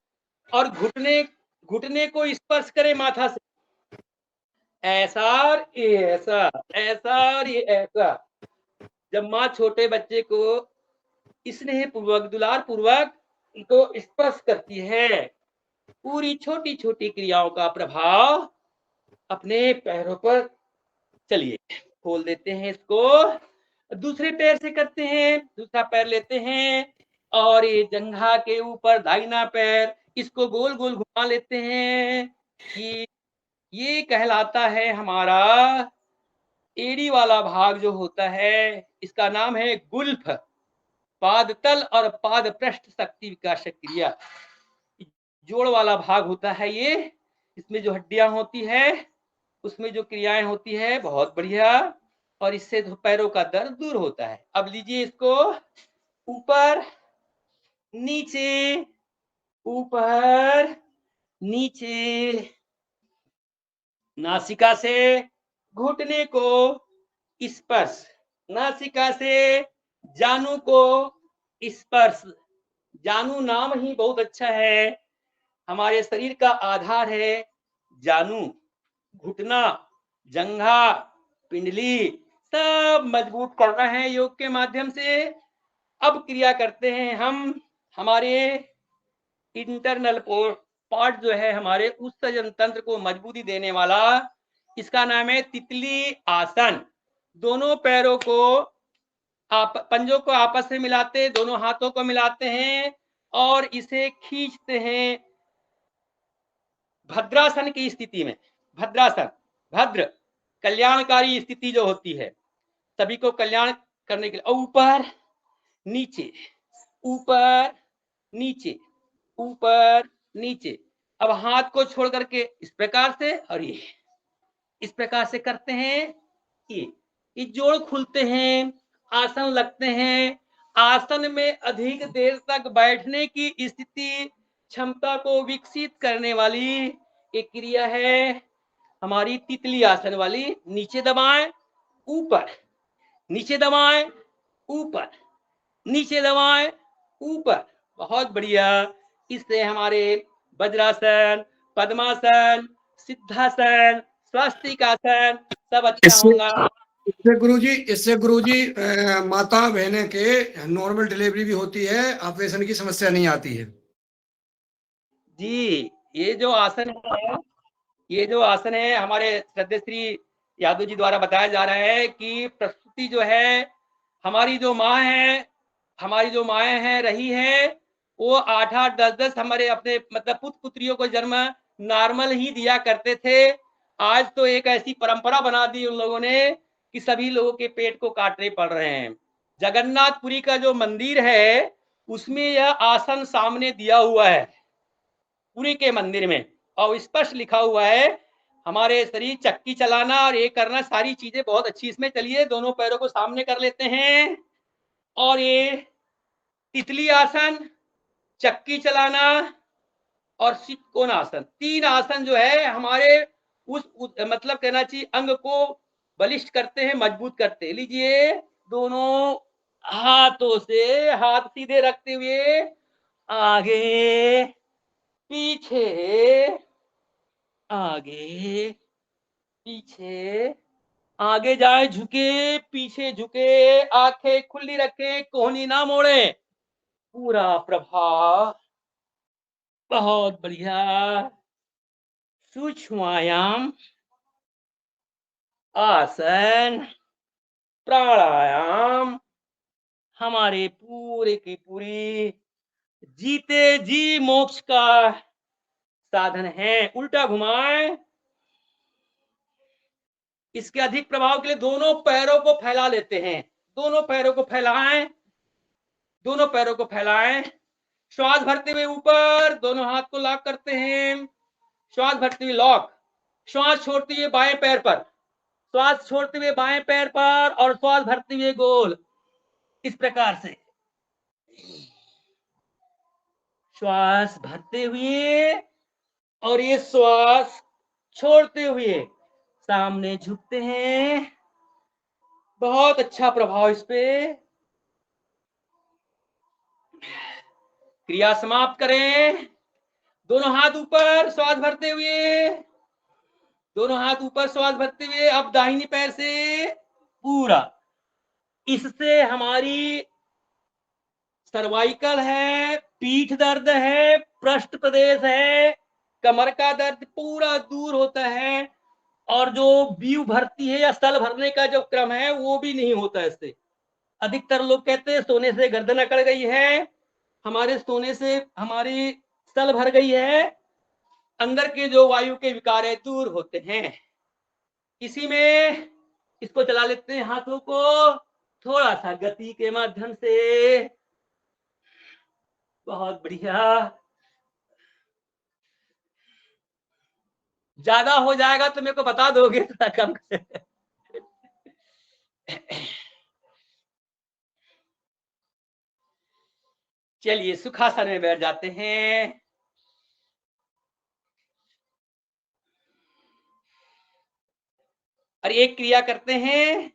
और घुटने घुटने को स्पर्श करे माथा से, ऐसा और ये ऐसा, ऐसा और ये ऐसा। जब माँ छोटे बच्चे को स्नेह पूर्वक दुलार पूर्वक को स्पर्श करती है, पूरी छोटी छोटी क्रियाओं का प्रभाव अपने पैरों पर, चलिए खोल देते हैं इसको, दूसरे पैर से करते हैं। दूसरा पैर लेते हैं और ये जंघा के ऊपर दाहिना पैर, इसको गोल गोल घुमा लेते हैं। ये कहलाता है हमारा एड़ी वाला भाग जो होता है, इसका नाम है गुल्फ। पाद तल और पाद पृष्ठ शक्ति विकास क्रिया, जोड़ वाला भाग होता है ये। इसमें जो हड्डियां होती है उसमें जो क्रियाएं होती है, बहुत बढ़िया। और इससे तो पैरों का दर्द दूर होता है। अब लीजिए इसको, ऊपर नीचे, ऊपर नीचे, नासिका से घुटने को स्पर्श, नासिका से जानु को स्पर्श। जानु नाम ही बहुत अच्छा है, हमारे शरीर का आधार है जानु। घुटना, जंघा, पिंडली सब मजबूत करना है योग के माध्यम से। अब क्रिया करते हैं हम, हमारे इंटरनल पार्ट जो है, हमारे उत्सर्जन तंत्र को मजबूती देने वाला, इसका नाम है तितली आसन। दोनों पैरों को पंजों को आपस में मिलाते, दोनों हाथों को मिलाते हैं और इसे खींचते हैं भद्रासन की स्थिति में। भद्रासन, भद्र कल्याणकारी स्थिति जो होती है, सभी को कल्याण करने के लिए। ऊपर नीचे, ऊपर नीचे, ऊपर नीचे। अब हाथ को छोड़ करके इस प्रकार से और ये इस प्रकार से करते हैं। ये जोड़ खुलते हैं, आसन लगते हैं। आसन में अधिक देर तक बैठने की स्थिति क्षमता को विकसित करने वाली एक क्रिया है हमारी तितली आसन वाली। नीचे दबाएं, ऊपर, नीचे दबाएं, ऊपर, नीचे दबाएं, ऊपर। बहुत बढ़िया। इससे हमारे वज्रासन, पद्मासन, सिद्धासन, स्वास्तिकासन सब अच्छा होगा। इससे गुरुजी माता बहने के नॉर्मल डिलीवरी भी होती है, ऑपरेशन की समस्या नहीं आती है। जी, ये जो आसन है, ये जो आसन है हमारे श्रद्धेय श्री यादव जी द्वारा बताया जा रहा है कि प्रसूति जो है, हमारी जो माँ है, हमारी जो माएँ हैं रही है, वो 8-8, 10-10 हमारे अपने मतलब पुत्र पुत्रियों को जन्म नॉर्मल ही दिया करते थे। आज तो एक ऐसी परंपरा बना दी उन लोगों ने कि सभी लोगों के पेट को काटने पड़ रहे हैं। जगन्नाथपुरी का जो मंदिर है उसमें यह आसन सामने दिया हुआ है, पुरी के मंदिर में, और स्पष्ट लिखा हुआ है हमारे शरीर चक्की चलाना और ये करना, सारी चीजें बहुत अच्छी इसमें। चलिए दोनों पैरों को सामने कर लेते हैं और ये तितली आसन, चक्की चलाना और षटकोण आसन, 3 आसन जो है हमारे मतलब कहना चाहिए अंग को बलिष्ठ करते हैं, मजबूत करते हैं। लीजिए, दोनों हाथों से हाथ सीधे रखते हुए आगे पीछे, आगे पीछे, आगे जाए झुके, पीछे झुके, आंखें खुली रखे, कोहनी ना मोड़े, पूरा प्रभाव। बहुत बढ़िया। सूक्ष्मायाम, आसन, प्राणायाम हमारे पूरे की पूरी जीते जी मोक्ष का साधन है। उल्टा घुमाएं। इसके अधिक प्रभाव के लिए दोनों पैरों को फैला लेते हैं, दोनों पैरों को फैलाएं, दोनों पैरों को फैलाएं। श्वास भरते हुए ऊपर, दोनों हाथ को लॉक करते हैं। श्वास भरते हुए लॉक, श्वास छोड़ते हुए बाएं पैर पर, श्वास छोड़ते हुए बाएं पैर पर और श्वास भरते हुए गोल, इस प्रकार से श्वास भरते हुए और ये श्वास छोड़ते हुए सामने झुकते हैं। बहुत अच्छा प्रभाव इस पे। क्रिया समाप्त करें। दोनों हाथ ऊपर, श्वास भरते हुए, दोनों हाथ ऊपर, श्वास भरते हुए। अब दाहिनी पैर से पूरा, इससे हमारी सर्वाइकल है, पीठ दर्द है, पृष्ठ प्रदेश है, कमर का दर्द पूरा दूर होता है। और जो बीव भरती है या स्तल भरने का जो क्रम है वो भी नहीं होता है इससे। अधिकतर लोग कहते हैं सोने से गर्दन अकड़ गई है, हमारे सोने से हमारी स्तल भर गई है, अंदर के जो वायु के विकार है दूर होते हैं। इसी में इसको चला लेते हैं हाथों को थोड़ा सा गति के माध्यम से। बहुत बढ़िया। ज्यादा हो जाएगा तो मेरे को बता दोगे, थोड़ा कम। चलिए सुखासन में बैठ जाते हैं। और एक क्रिया करते हैं,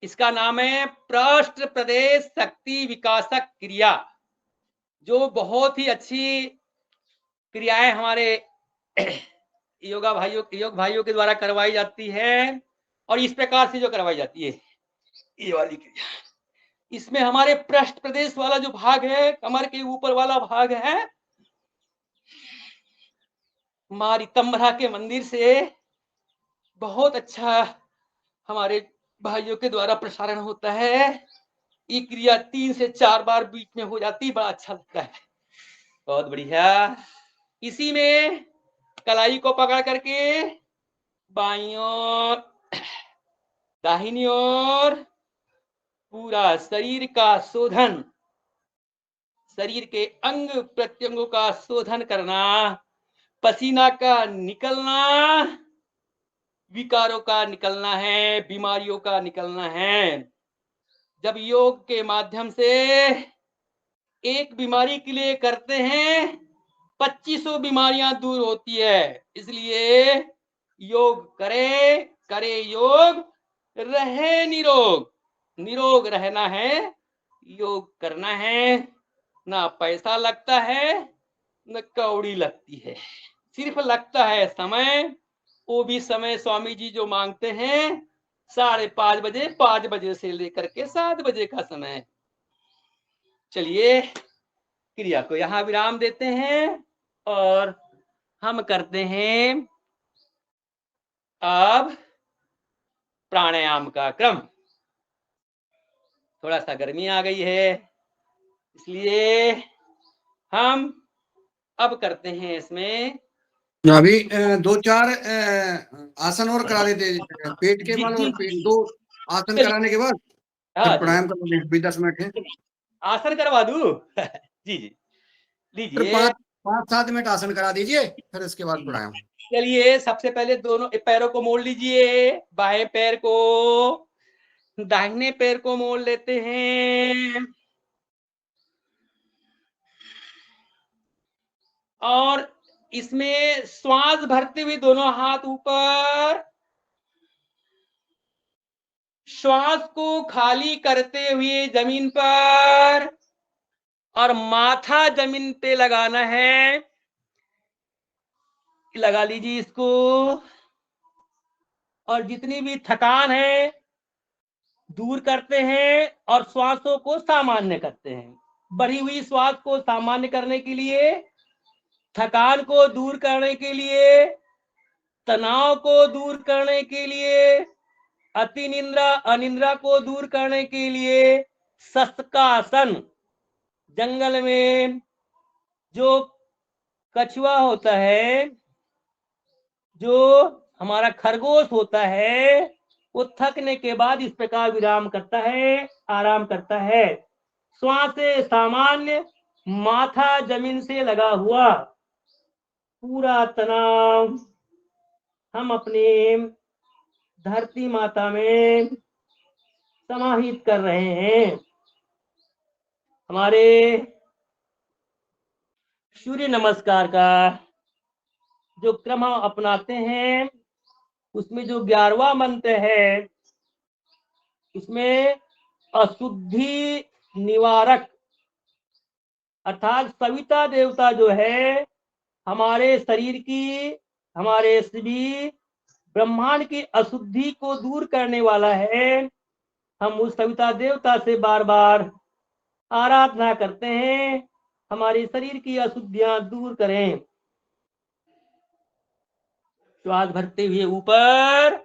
इसका नाम है पृष्ठ प्रदेश शक्ति विकासक क्रिया, जो बहुत ही अच्छी क्रियाएं हमारे योग भाइयों के द्वारा करवाई जाती है। और इस प्रकार से जो करवाई जाती है ये वाली क्रिया, इसमें हमारे पृष्ठ प्रदेश वाला जो भाग है, कमर के ऊपर वाला भाग है, मां रितंभरा के मंदिर से बहुत अच्छा हमारे भाइयों के द्वारा प्रसारण होता है। ये क्रिया 3 से 4 बार बीच में हो जाती, बड़ा अच्छा लगता है। बहुत बढ़िया। इसी में कलाई को पकड़ करके बाईं ओर, दाहिनी ओर पूरा शरीर का शोधन, शरीर के अंग प्रत्यंगों का शोधन करना, पसीना का निकलना, विकारों का निकलना है, बीमारियों का निकलना है। जब योग के माध्यम से एक बीमारी के लिए करते हैं, 2500 बीमारियां दूर होती है। इसलिए योग करे, करे योग, रहे निरोग। निरोग रहना है, योग करना है। ना पैसा लगता है, न कौड़ी लगती है, सिर्फ लगता है समय। वो भी समय स्वामी जी जो मांगते हैं 5:30 बजे, 5 बजे से लेकर के 7 बजे का समय। चलिए क्रिया को यहाँ विराम देते हैं और हम करते हैं अब प्राणायाम का क्रम। थोड़ा सा गर्मी आ गई है, इसलिए हम अब करते हैं इसमें अभी 2-4 आसन और करा देते, पेट के जी बल जी और जी। 2 आसन कराने के बाद हाँ फिर जी, प्राणायाम कर लेंगे। भी 10 मिनट है, आसन करवा दूं? जी जी, फिर लीजिए। 5-7 मिनट आसन करा दीजिए, फिर इसके बाद प्राणायाम। चलिए सबसे पहले दोनों पैरों को मोड़ लीजिए, बाएं पैर को दाहिने पैर को मोड़ लेते हैं और इसमें श्वास भरते हुए दोनों हाथ ऊपर, श्वास को खाली करते हुए जमीन पर और माथा जमीन पे लगाना है। लगा लीजिए इसको। और जितनी भी थकान है दूर करते हैं और श्वासों को सामान्य करते हैं। बढ़ी हुई श्वास को सामान्य करने के लिए, थकान को दूर करने के लिए, तनाव को दूर करने के लिए, अति निंद्रा अनिंद्रा को दूर करने के लिए शस्त्रकासन, जंगल में जो कछुआ होता है, जो हमारा खरगोश होता है, वो थकने के बाद इस प्रकार विराम करता है, आराम करता है। श्वास सामान्य, माथा जमीन से लगा हुआ, पूरा तनाव हम अपने धरती माता में समाहित कर रहे हैं। हमारे सूर्य नमस्कार का जो क्रम हम अपनाते हैं, उसमें जो 11वां मंत्र है, इसमें अशुद्धि निवारक अर्थात सविता देवता जो है हमारे शरीर की, हमारे सभी ब्रह्मांड की अशुद्धि को दूर करने वाला है। हम उस सविता देवता से बार बार आराधना करते हैं, हमारे शरीर की अशुद्धियां दूर करें। श्वास भरते हुए ऊपर,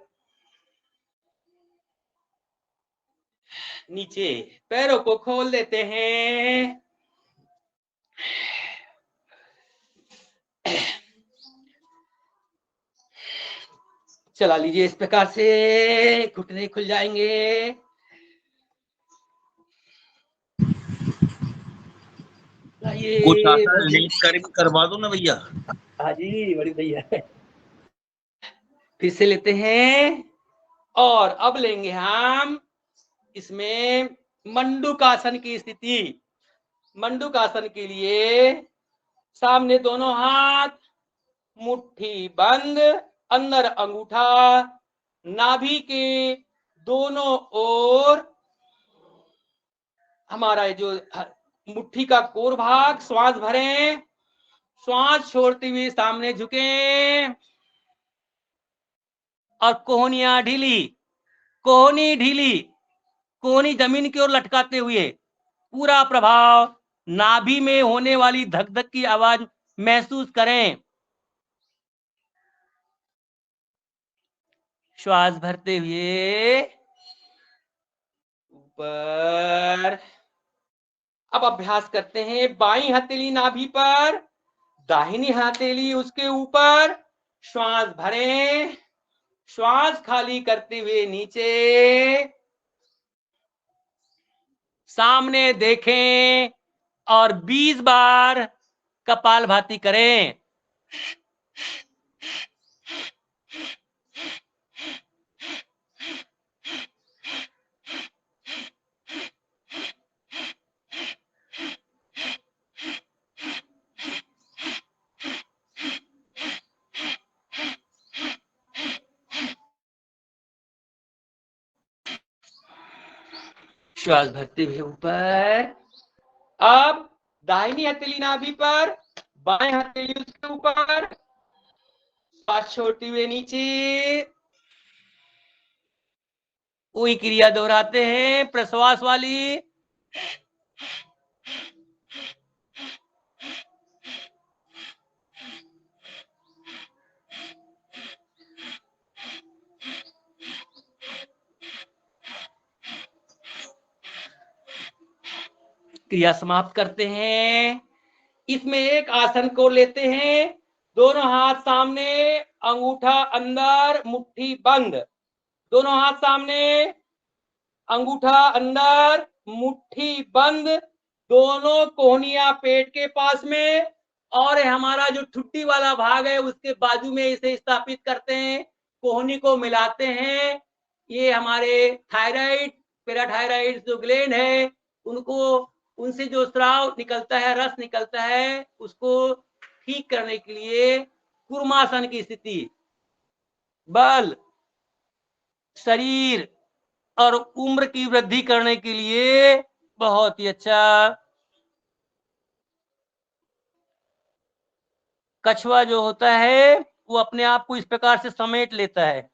नीचे पैरों को खोल देते हैं। चला लीजिए इस प्रकार से, घुटने खुल जाएंगे। कुछ आता है करवा दो ना भैया। हाँ जी, बड़ी भैया। फिर से लेते हैं और अब लेंगे हम इसमें मंडूकासन की स्थिति। मंडूकासन के लिए सामने दोनों हाथ, मुट्ठी बंद, अंदर अंगूठा, नाभि के दोनों ओर हमारा जो मुट्ठी का कोर भाग, श्वास भरें, श्वास छोड़ते हुए सामने झुके और कोहनियां ढीली, कोहनी ढीली, कोहनी जमीन की ओर लटकाते हुए पूरा प्रभाव नाभि में होने वाली धक धक की आवाज महसूस करें। श्वास भरते हुए ऊपर। अब अभ्यास करते हैं, बाईं हथेली नाभि पर, दाहिनी हथेली उसके ऊपर। श्वास भरें, श्वास खाली करते हुए नीचे, सामने देखें और 20 बार कपालभाति करें। श्वास भरते हुए ऊपर। अब दाहिनी हथेली नाभि पर, बाएं हथेली उसके ऊपर, श्वास छोड़ते हुए नीचे। वही क्रिया दोहराते हैं प्रश्वास वाली। क्रिया समाप्त करते हैं। इसमें एक आसन को लेते हैं, दोनों हाथ सामने, अंगूठा अंदर, मुट्ठी बंद। दोनों हाथ सामने, अंगूठा अंदर, मुट्ठी बंद, दोनों कोहनियां पेट के पास में, और हमारा जो ठुड्डी वाला भाग है उसके बाजू में इसे स्थापित करते हैं, कोहनी को मिलाते हैं। ये हमारे थायराइड, पैराथायराइड जो ग्लैंड है, उनको, उनसे जो स्राव निकलता है, रस निकलता है, उसको ठीक करने के लिए कूर्मासन की स्थिति, बल, शरीर और उम्र की वृद्धि करने के लिए बहुत ही अच्छा। कछुआ जो होता है वो अपने आप को इस प्रकार से समेट लेता है।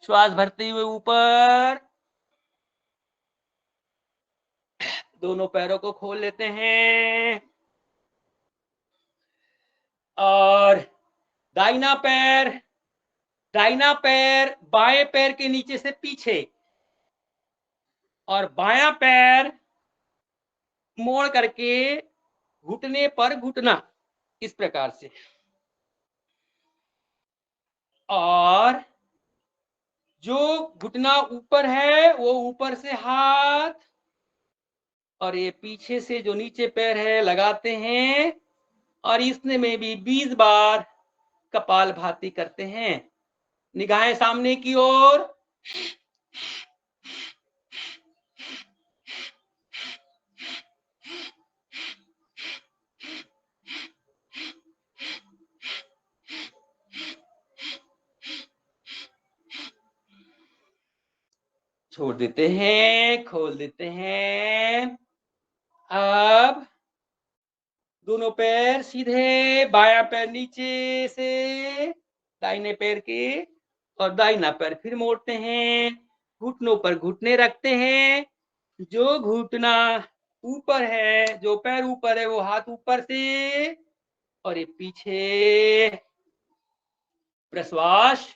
श्वास भरते हुए ऊपर, दोनों पैरों को खोल लेते हैं और दाहिना पैर बाएं पैर के नीचे से पीछे और बायां पैर मोड़ करके घुटने पर घुटना, इस प्रकार से। और जो घुटना ऊपर है वो ऊपर से हाथ, और ये पीछे से जो नीचे पैर है लगाते हैं, और इसमें में भी 20 बार कपालभाति करते हैं। निगाहें सामने की ओर। छोड़ देते हैं, खोल देते हैं। अब दोनों पैर सीधे, बायां पैर नीचे से दाहिने पैर के, और दाहिना पैर फिर मोड़ते हैं। घुटनों पर घुटने रखते हैं। जो घुटना ऊपर है, जो पैर ऊपर है, वो हाथ ऊपर से, और ये पीछे प्रश्वास।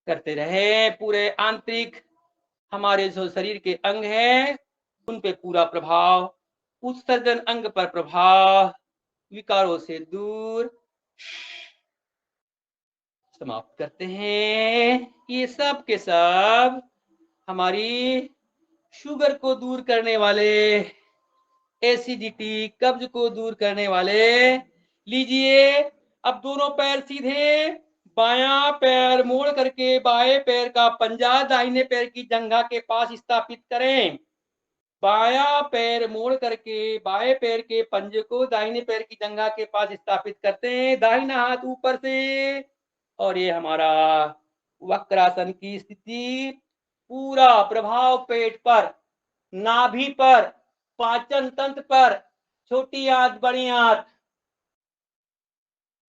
करते रहे। पूरे आंतरिक हमारे जो शरीर के अंग हैं उन पे पूरा प्रभाव, उत्सर्जन अंग पर प्रभाव, विकारों से दूर। समाप्त करते हैं। ये सब के सब हमारी शुगर को दूर करने वाले, एसिडिटी, कब्ज को दूर करने वाले। लीजिए, अब दोनों पैर सीधे, बायां पैर मोड़ करके बाएं पैर का पंजा दाहिने पैर की जंघा के पास स्थापित करें। बायां पैर मोड़ करके बाएं पैर के पंजे को दाहिने पैर की जंघा के पास स्थापित करते हैं। दाहिना हाथ ऊपर से, और ये हमारा वक्रासन की स्थिति। पूरा प्रभाव पेट पर, नाभि पर, पाचन तंत्र पर, छोटी आंत बड़ी आंत।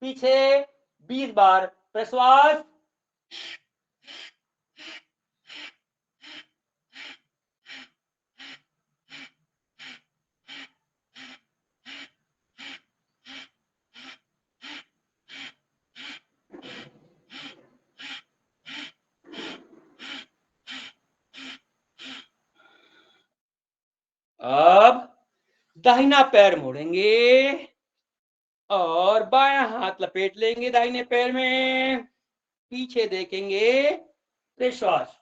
पीछे 20 बार प्रश्वास। अब दाहिना पैर मोड़ेंगे और बायां हाथ लपेट लेंगे दाहिने पैर में। पीछे देखेंगे, प्रश्वास,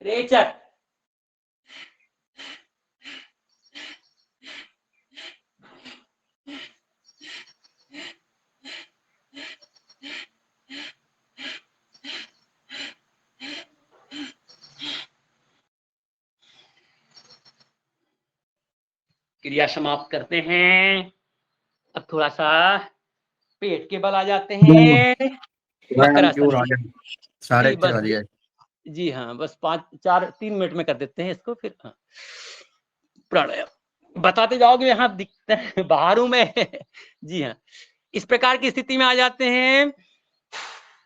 रेचक। क्रिया समाप्त करते हैं। अब थोड़ा सा पेट के बल आ जाते हैं। वक्रासन। साढ़े बस 6 बजे। जी हाँ, बस 3 मिनट में कर देते हैं इसको। फिर हाँ, प्राणायाम बताते जाओगे, यहाँ दिखते हैं बाहर हूं मैं। जी हाँ, इस प्रकार की स्थिति में आ जाते हैं।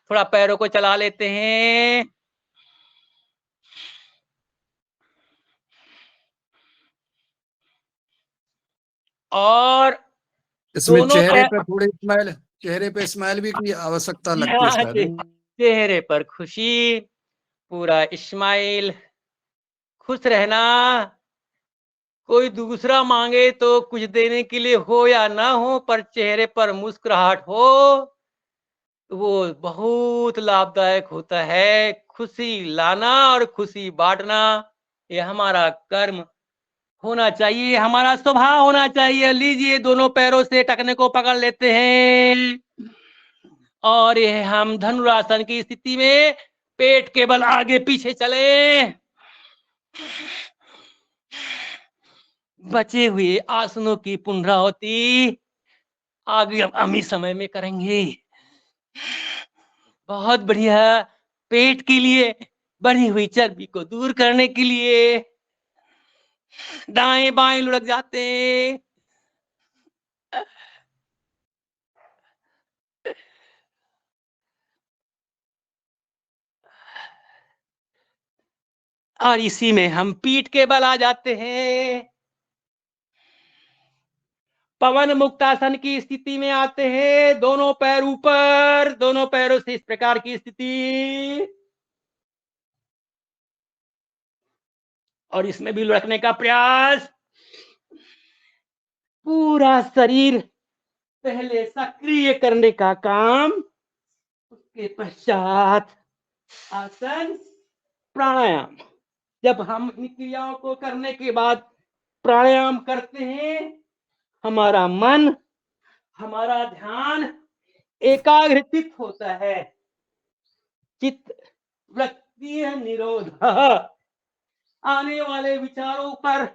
थोड़ा पैरों को चला लेते हैं, और इसमें दोनों चेहरे पे थोड़ी स्माइल, चेहरे पे स्माइल भी की आवश्यकता लगती है इसमें। चेहरे पर खुशी, पूरा स्माइल, खुश रहना। कोई दूसरा मांगे तो कुछ देने के लिए हो या ना हो, पर चेहरे पर मुस्कुराहट हो, वो बहुत लाभदायक होता है। खुशी लाना और खुशी बांटना, ये हमारा कर्म होना चाहिए, हमारा स्वभाव होना चाहिए। लीजिए, दोनों पैरों से टखने को पकड़ लेते हैं, और ये हम धनुरासन की स्थिति में पेट के बल आगे पीछे चले। बचे हुए आसनों की पुनरावृत्ति आगे हम इस समय में करेंगे। बहुत बढ़िया। पेट के लिए, बढ़ी हुई चर्बी को दूर करने के लिए दाएं बाएं लुढ़क जाते हैं। और इसी में हम पीठ के बल आ जाते हैं। पवन मुक्तासन की स्थिति में आते हैं। दोनों पैर ऊपर, दोनों पैरों से इस प्रकार की स्थिति, और इसमें भी लुढ़कने का प्रयास। पूरा शरीर पहले सक्रिय करने का काम, उसके पश्चात आसन प्राणायाम। जब हम इन क्रियाओं को करने के बाद प्राणायाम करते हैं, हमारा मन, हमारा ध्यान एकाग्रचित होता है। चित्त वृत्ति निरोध, आने वाले विचारों पर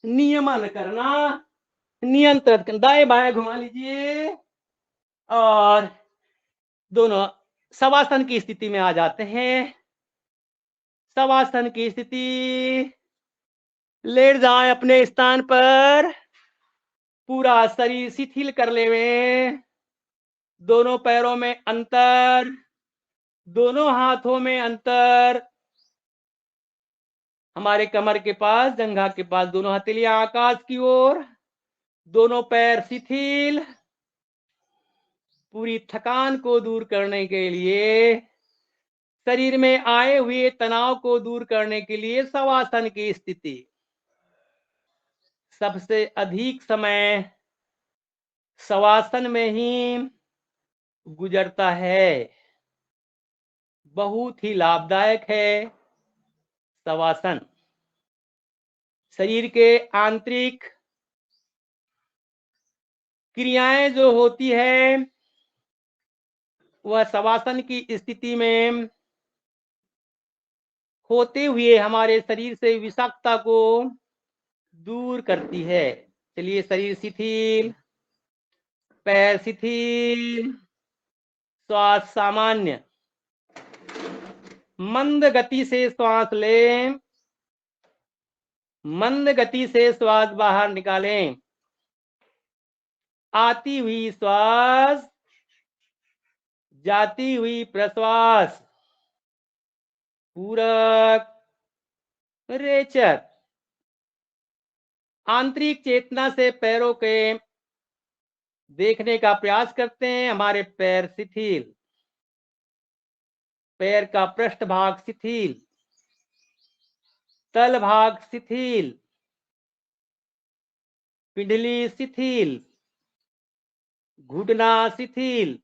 नियमन करना, नियंत्रित करना। दाएं बाएं घुमा लीजिए और दोनों शवासन की स्थिति में आ जाते हैं। शवासन की स्थिति, लेट जाएं अपने स्थान पर, पूरा शरीर शिथिल कर लेवें, दोनों पैरों में अंतर, दोनों हाथों में अंतर, हमारे कमर के पास, जंघा के पास, दोनों हथेलियां आकाश की ओर, दोनों पैर शिथिल। पूरी थकान को दूर करने के लिए, शरीर में आए हुए तनाव को दूर करने के लिए शवासन की स्थिति। सबसे अधिक समय शवासन में ही गुजरता है। बहुत ही लाभदायक है शवासन। शरीर के आंतरिक क्रियाएं जो होती है, वह शवासन की स्थिति में होते हुए हमारे शरीर से विषाक्तता को दूर करती है। चलिए, शरीर शिथिल, पैर शिथिल, श्वास सामान्य, मंद गति से श्वास लें, मंद गति से श्वास बाहर निकालें। आती हुई श्वास, जाती हुई प्रश्वास, पूरक, रेचक। आंतरिक चेतना से पैरों के देखने का प्रयास करते हैं। हमारे पैर शिथिल, पैर का पृष्ठ भाग शिथिल, तल भाग शिथिल, पिंडली शिथिल, घुटना शिथिल,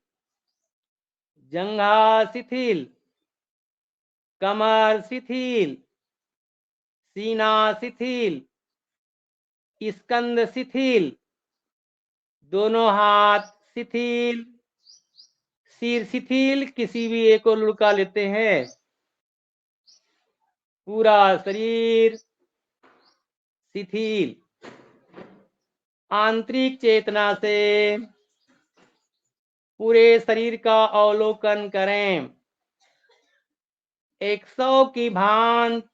जंघा शिथिल, कमर शिथिल, सीना शिथिल, स्कंद शिथिल, दोनों हाथ शिथिल, सिर शिथिल। किसी भी एक को लुढ़का लेते हैं। पूरा शरीर शिथिल। आंतरिक चेतना से पूरे शरीर का अवलोकन करें। 100 की भांति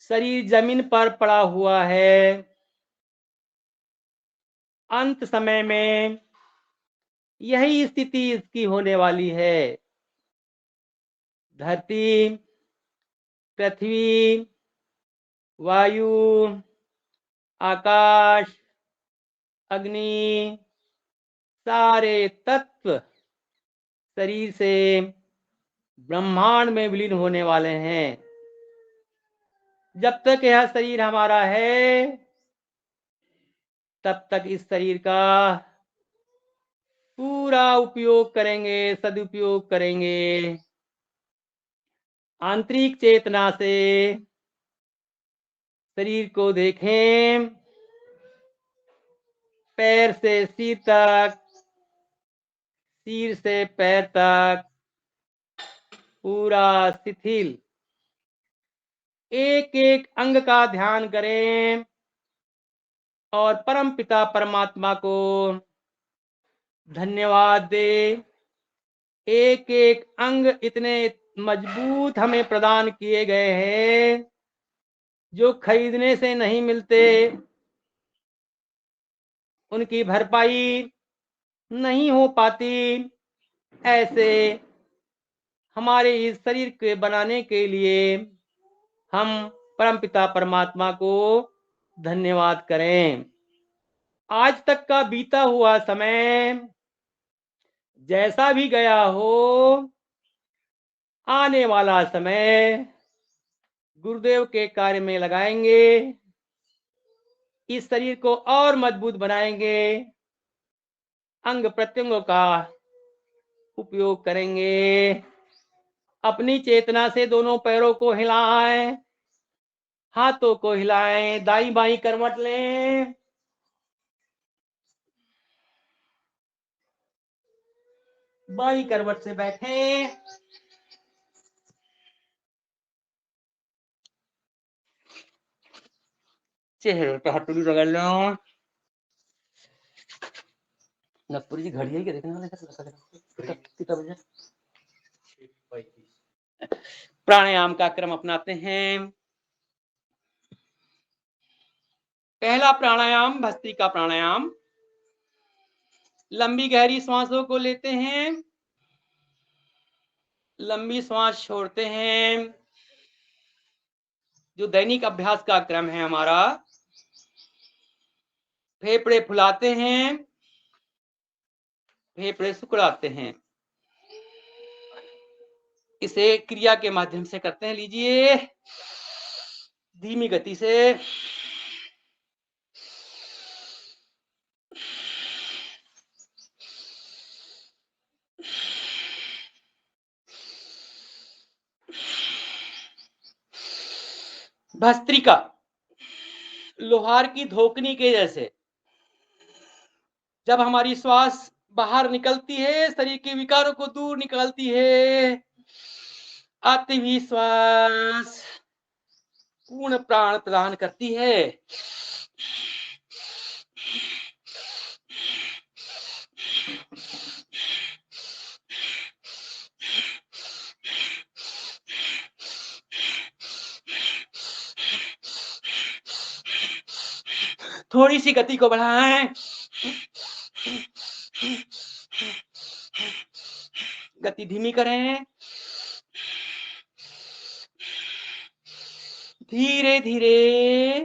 शरीर जमीन पर पड़ा हुआ है। अंत समय में यही स्थिति इसकी होने वाली है। धरती, पृथ्वी, वायु, आकाश, अग्नि, सारे तत्व शरीर से ब्रह्मांड में विलीन होने वाले हैं। जब तक यह शरीर हमारा है, तब तक इस शरीर का पूरा उपयोग करेंगे, सदुपयोग करेंगे। आंतरिक चेतना से शरीर को देखें, पैर से सिर तक, सिर से पैर तक पूरा शिथिल। एक एक अंग का ध्यान करें और परम पिता परमात्मा को धन्यवाद दे। एक एक अंग इतने मजबूत हमें प्रदान किए गए हैं, जो खरीदने से नहीं मिलते। उनकी भरपाई नहीं हो पाती। ऐसे हमारे इस शरीर के बनाने के लिए हम परमपिता परमात्मा को धन्यवाद करें। आज तक का बीता हुआ समय जैसा भी गया हो, आने वाला समय गुरुदेव के कार्य में लगाएंगे। इस शरीर को और मजबूत बनाएंगे। अंग प्रत्यंगों का उपयोग करेंगे। अपनी चेतना से दोनों पैरों को हिलाएं, हाथों को हिलाएं, दाई बाई करवट लें। बाई करवट से बैठें। चेहरे पे हथेली रगड़ लो। नकपुरी जी घड़ी है क्या देखने वाले? कितना बजे? प्राणायाम का क्रम अपनाते हैं। पहला प्राणायाम भस्त्रिका प्राणायाम। लंबी गहरी सांसों को लेते हैं, लंबी सांस छोड़ते हैं। जो दैनिक अभ्यास का क्रम है हमारा। फेफड़े फुलाते हैं, फेफड़े सिकुड़ाते हैं। इसे क्रिया के माध्यम से करते हैं। लीजिए धीमी गति से। भस्त्रिका लोहार की धोकनी के जैसे जब हमारी श्वास बाहर निकलती है, शरीर के विकारों को दूर निकालती है। आती हुई श्वास पूर्ण प्राण प्रदान करती है। थोड़ी सी गति को बढ़ाएं। गति धीमी करें। धीरे धीरे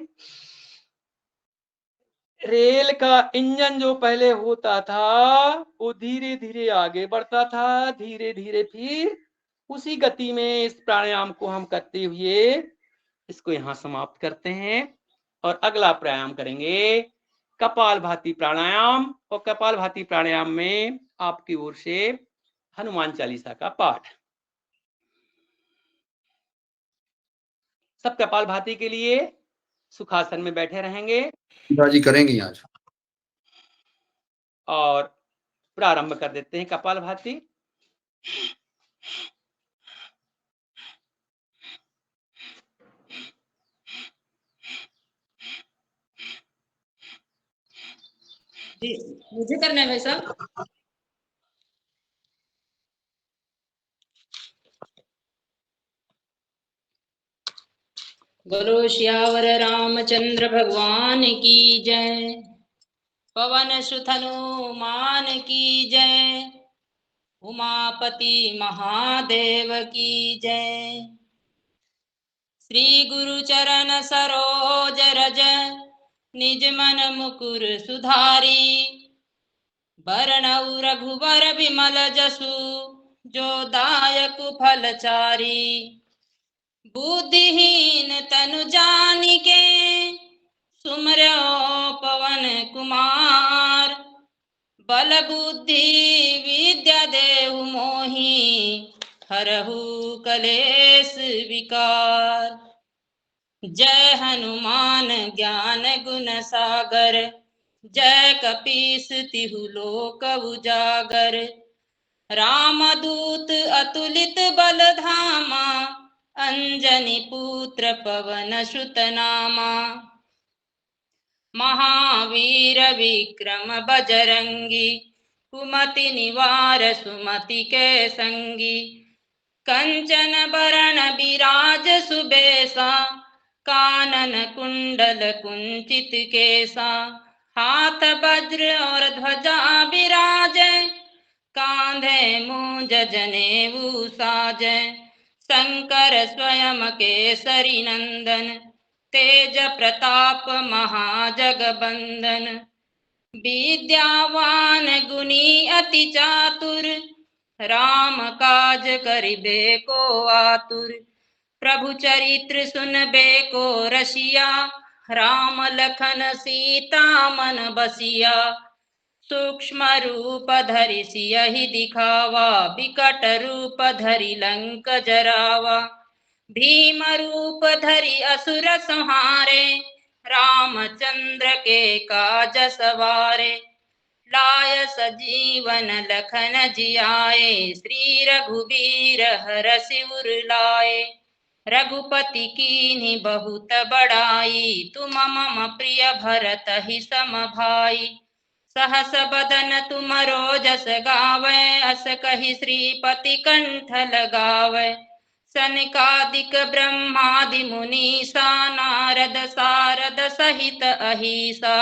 रेल का इंजन जो पहले होता था वो धीरे धीरे आगे बढ़ता था। धीरे धीरे फिर उसी गति में इस प्राणायाम को हम करते हुए इसको यहाँ समाप्त करते हैं और अगला प्राणायाम करेंगे कपालभाति प्राणायाम। और कपालभाति प्राणायाम में आपकी ओर से हनुमान चालीसा का पाठ। सब कपालभाति के लिए सुखासन में बैठे रहेंगे जी करेंगे आज और प्रारंभ कर देते हैं कपालभाति। जी मुझे करना है भाई साहब। बोलो श्यावर रामचंद्र भगवान की जय। पवन सुत हनुमान की जय। उमापति महादेव की जय। श्री गुरु चरण सरोज रज निज मन मुकुर सुधारी। बरनउ रघुबर विमल जसु जो दायक फलचारी। बुद्धिहीन तनु जानिके सुमरो पवन कुमार। बल बुद्धि विद्या देहु मोहि हरहु कलेश विकार। जय हनुमान ज्ञान गुण सागर। जय कपीस तिहु लोक उजागर। रामदूत अतुलित बल धामा। अंजनी पुत्र पवन सुत नामा। महावीर विक्रम बजरंगी। कुमति निवार सुमति के संगी। कंचन बरन विराज सुबेसा। कानन कुंडल कुंचित केसा। हाथ वज्र और ध्वजा विराजे। कांधे मूंज जनेऊ साजे। शंकर स्वयं केसरी नंदन। तेज प्रताप महाजगबंदन। विद्यावान गुणी अति चातुर। राम काज करिबे को आतुर। प्रभु चरित्र सुनबे को रसिया। राम लखन सीता मन बसिया। सूक्ष्म रूप धरि सियहि दिखावा, विकट रूप धरि लंक जरावा। भीम रूप धरि असुर संहारे, रामचंद्र के काज सवारे। लाय सजीवन लखन जियाए, श्री रघुबीर हरषि उर लाए। रघुपति कीन्ही बहुत बड़ाई, तुम मम प्रिय भरतहि सम भाई। सहस बदन तुमरो जस गावै, अस कहि श्रीपति कंठ लगावै। सनकादिक ब्रह्मादि मुनीसा, नारद सारद सहित अहिसा।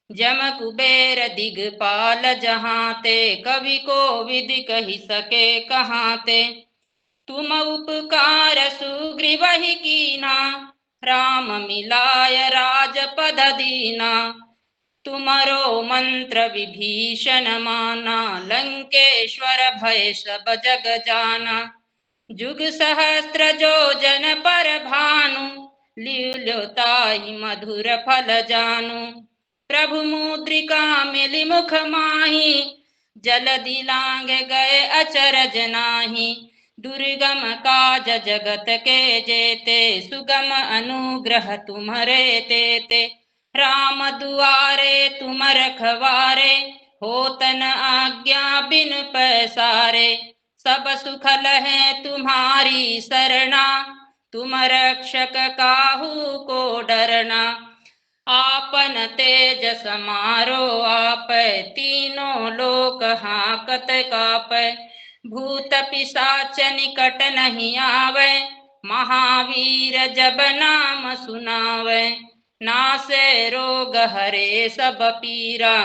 जम कुबेर दिगपाल जहाते, कवि कोविद कहि सके कहाते। तुम उपकार सुग्रीवहि कीना, राम मिलाय राजपद दीना। तुमरो मंत्र विभीषण माना, लंकेश्वर भय सब जग जाना। जुग सहस्त्र जो जन पर भानु, लील्यो ताहि मधुर फल जानु। प्रभु मुद्रिका मिली मुख माही, जलधि लांग गए अचरज नाही। दुर्गम काज जगत के जेते, सुगम अनुग्रह तुम्हरे तेते। राम दुआरे तुम रखवारे, होत न आज्ञा बिन पैसारे। सब सुख लहै तुम्हारी सरना, तुम रक्षक काहू को डरना। आपन तेज समारो आपै, तीनों लोक हाकत कापै। भूत पिशाच निकट नहीं आवे, महावीर जब नाम सुनावे। नासे रोग हरे सब पीरा,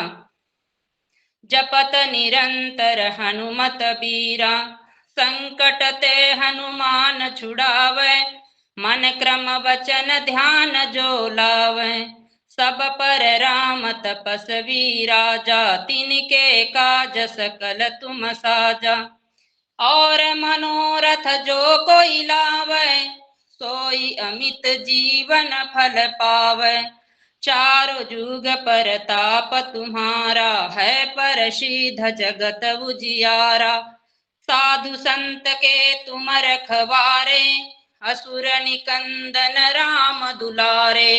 जपत निरंतर हनुमत बीरा। संकट ते हनुमान छुड़ावे, मन क्रम वचन ध्यान जो लावे। सब पर राम तपस्वी राजा, तिनके काज सकल तुम साजा। और मनोरथ जो कोई लावे, सोई अमित जीवन फल पावे। चारों जुग परताप तुम्हारा, है प्रसिद्ध जगत उजियारा। साधु संत के तुम रखवारे, असुर निकंदन राम दुलारे।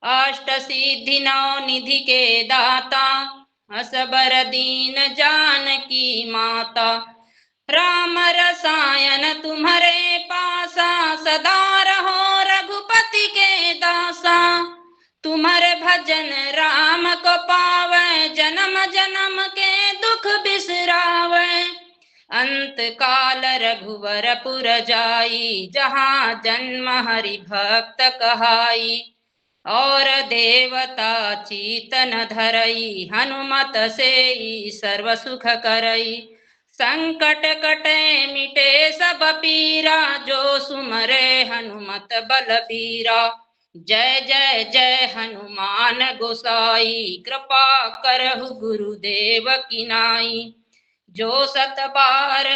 अष्ट सिद्धि नौ निधि के दाता, असबर दीन जानकी माता। राम रसायन तुम्हारे पासा, सदा रहो रघुपति के दासा। तुम्हारे भजन राम को पावे, जन्म जन्म के दुख बिसरावे। अंत काल रघुवर पुर जाई, जहाँ जन्म हरि भक्त कहाई। और देवता चीतन धरई, हनुमत से सर्व सुख करई। संकट कटे मिटे सब पीरा, जो सुमरे हनुमत बलबीरा। जय जय जय हनुमान गोसाई, कृपा करहु गुरुदेव की नाई। जो सत बार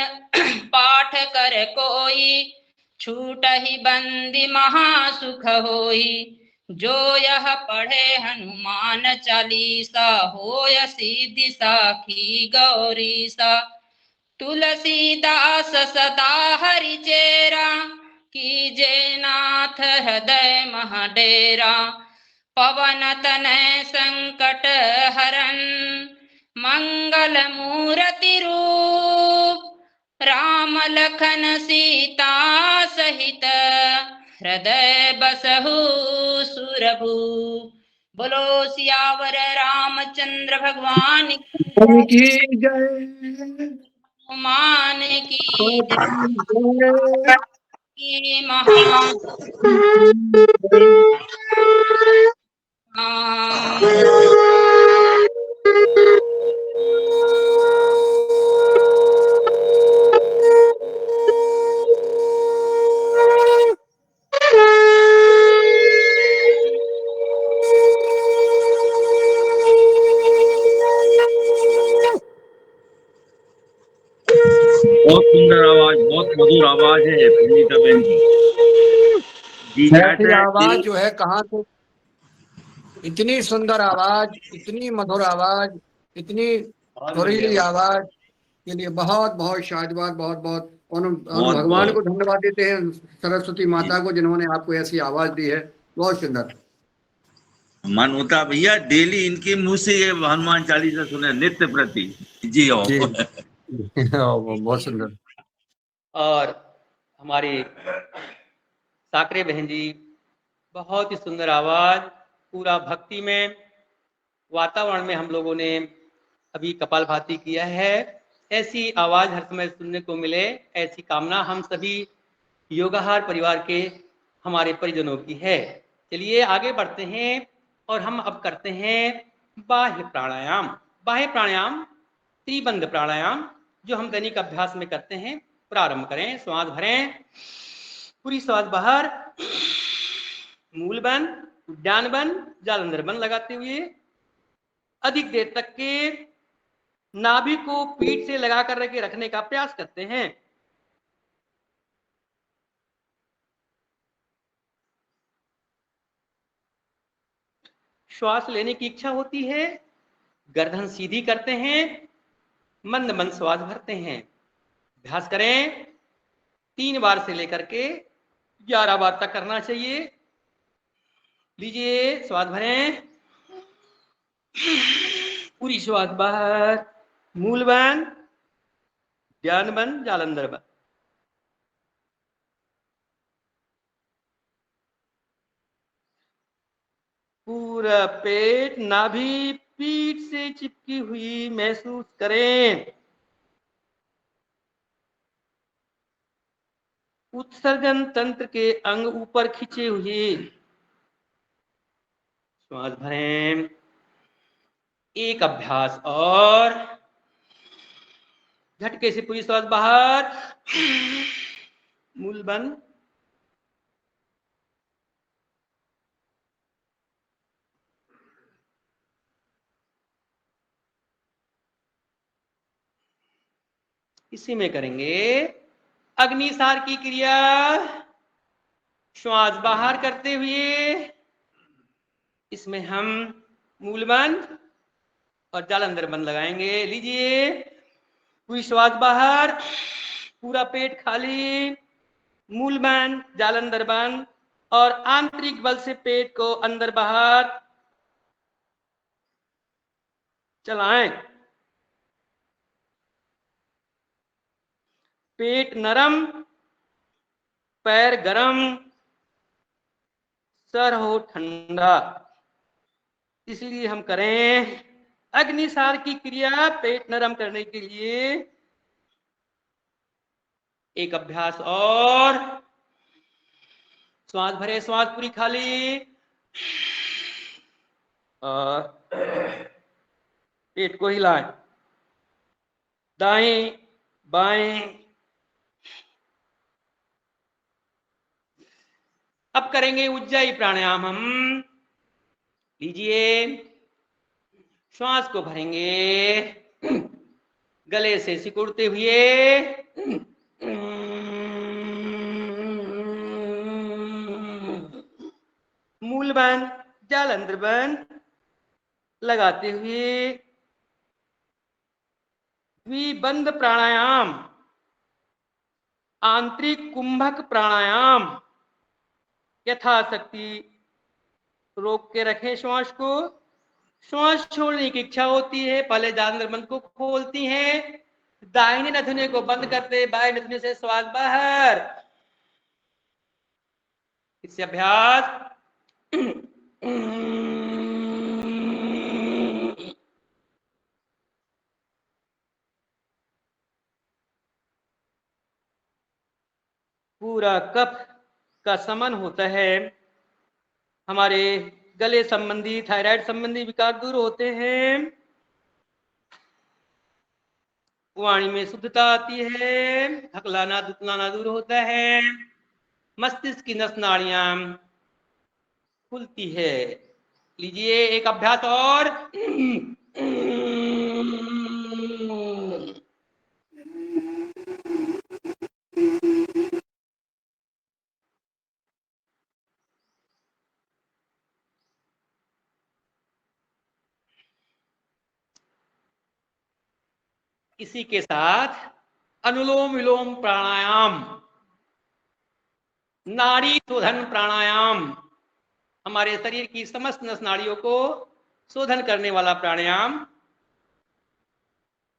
पाठ कर कोई, छूटहि बंदी महासुख होई। जो यह पढ़े हनुमान चालीसा, होय सिद्धि साखी गौरीसा। तुलसीदास सदा हरि चेरा, कीजे नाथ हृदय मह डेरा। पवन तनय संकट हरन, मंगल मूर्ति रूप। राम लखन सीता सहित, हृदय बसहु सुरभूप। बोलो सियावर रामचंद्र भगवान की जय। मान की जय। महान बहुत सुंदर आवाज, बहुत मधुर आवाज है पंडिता बहन की जी। ऐसी आवाज जो है कहाँ से, इतनी सुंदर आवाज, इतनी मधुर आवाज इतनी बहुत सुरीली बढ़िया, आवाज के लिए बहुत बहुत शायद बहुत बहुत और बहुत भगवान को बहुत धन्यवाद देते हैं, सरस्वती जी। माता को, जिन्होंने आपको ऐसी आवाज दी है। बहुत सुंदर। मन होता भैया डेली इनके मुंह से ये हनुमान चालीसा सुने नित्य प्रति। जी हो। जी बहुत सुंदर। और हमारी साकरे बहन जी, बहुत ही सुंदर आवाज, पूरा भक्ति में वातावरण में हम लोगों ने अभी कपालभाति किया है। ऐसी आवाज हर समय सुनने को मिले, ऐसी कामना हम सभी योगाहार परिवार के हमारे परिजनों की है। चलिए आगे बढ़ते हैं और हम अब करते हैं बाह्य प्राणायाम। बाह्य प्राणायाम त्रिबंध प्राणायाम जो हम दैनिक अभ्यास में करते हैं। प्रारंभ करें, श्वास भरें, पूरी श्वास बाहर, मूल बंद, उद्यान बंद, जालंधर बंद लगाते हुए अधिक देर तक के नाभि को पीठ से लगा कर के रखने का प्रयास करते हैं। श्वास लेने की इच्छा होती है, गर्दन सीधी करते हैं, मंद मंद श्वास भरते हैं। अभ्यास करें, 3 बार से लेकर के 11 बार तक करना चाहिए। लीजिए, श्वास भरें, पूरी श्वास बाहर, मूल बंद, ध्यान बंद, जालंधर बंद। पूरा पेट नाभि पीठ से चिपकी हुई महसूस करें। उत्सर्जन तंत्र के अंग ऊपर खींचे हुए। श्वास भरें, एक अभ्यास और, झटके से पूरी श्वास बाहर, मूल बंद, इसी में करेंगे अग्निसार की क्रिया। श्वास बाहर करते हुए इसमें हम मूल बंद और जालंधर बंद लगाएंगे। लीजिए, पूरी श्वास बाहर, पूरा पेट खाली, मूल बंद, जालंधर बंद और आंतरिक बल से पेट को अंदर बाहर चलाएं। पेट नरम, पैर गरम, सर हो ठंडा, इसलिए हम करें अग्निसार की क्रिया पेट नरम करने के लिए। एक अभ्यास और, श्वास भरे, श्वास पूरी खाली और पेट को हिलाएं, दाएं बाएं। अब करेंगे उज्जाई प्राणायाम हम। लीजिए, श्वास को भरेंगे, गले से सिकुड़ते हुए मूल बंद, जालंधर बंद लगाते हुए द्विबंध प्राणायाम, आंतरिक कुंभक प्राणायाम यथाशक्ति रोक के रखें श्वास को। श्वास छोड़ने की इच्छा होती है, पहले जालंधर बंद को खोलती हैं, दाहिने नथुने को बंद करते, बाएं नथुने से श्वास बाहर। इससे अभ्यास पूरा कफ का समन होता है, हमारे गले संबंधी थायराइड संबंधी विकार दूर होते हैं, वाणी में शुद्धता आती है, थकलाना दुतलाना दूर होता है, मस्तिष्क की नस नाड़ियां खुलती है। लीजिए, एक अभ्यास और, इसी के साथ अनुलोम विलोम प्राणायाम, नाड़ी शोधन प्राणायाम, हमारे शरीर की समस्त नस नाड़ियों को शोधन करने वाला प्राणायाम।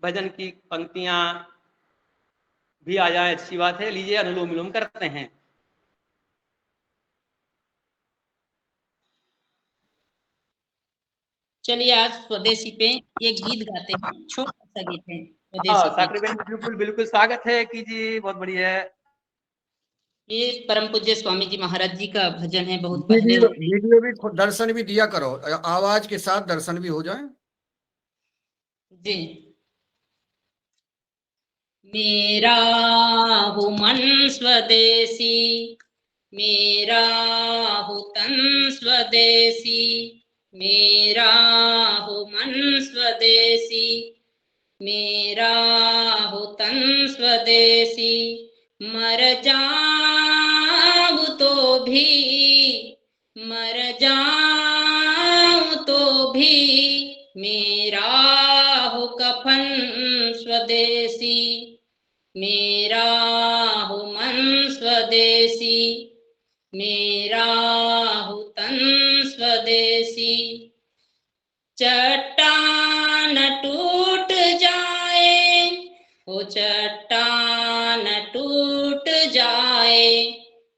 भजन की पंक्तियां भी आ जाए अच्छी बात है। लीजिए अनुलोम विलोम करते हैं। चलिए आज स्वदेशी पे एक गीत गाते हैं, छोटा सा गीत है हाँ स्वदेशी पे। साकरी बहन, बिल्कुल बिल्कुल स्वागत है कीजिए, बहुत बढ़िया है। ये परम पूज्य स्वामी जी महाराज जी का भजन है, बहुत पहले। वीडियो भी दर्शन भी दिया करो, आवाज के साथ दर्शन भी हो जाए। जी। मेरा हो मन स्वदेशी, मेरा हो तन स्वदेशी, मेरा हो मन स्वदेशी, मेरा हो तन स्वदेशी, मर जाऊं तो भी, मर जाऊं तो भी, मेरा हो कफन स्वदेशी, मेरा हो मन स्वदेशी, मेरा हो तन स्वदेशी। चट्टान टूट जाए, ओ चट्टान टूट जाए,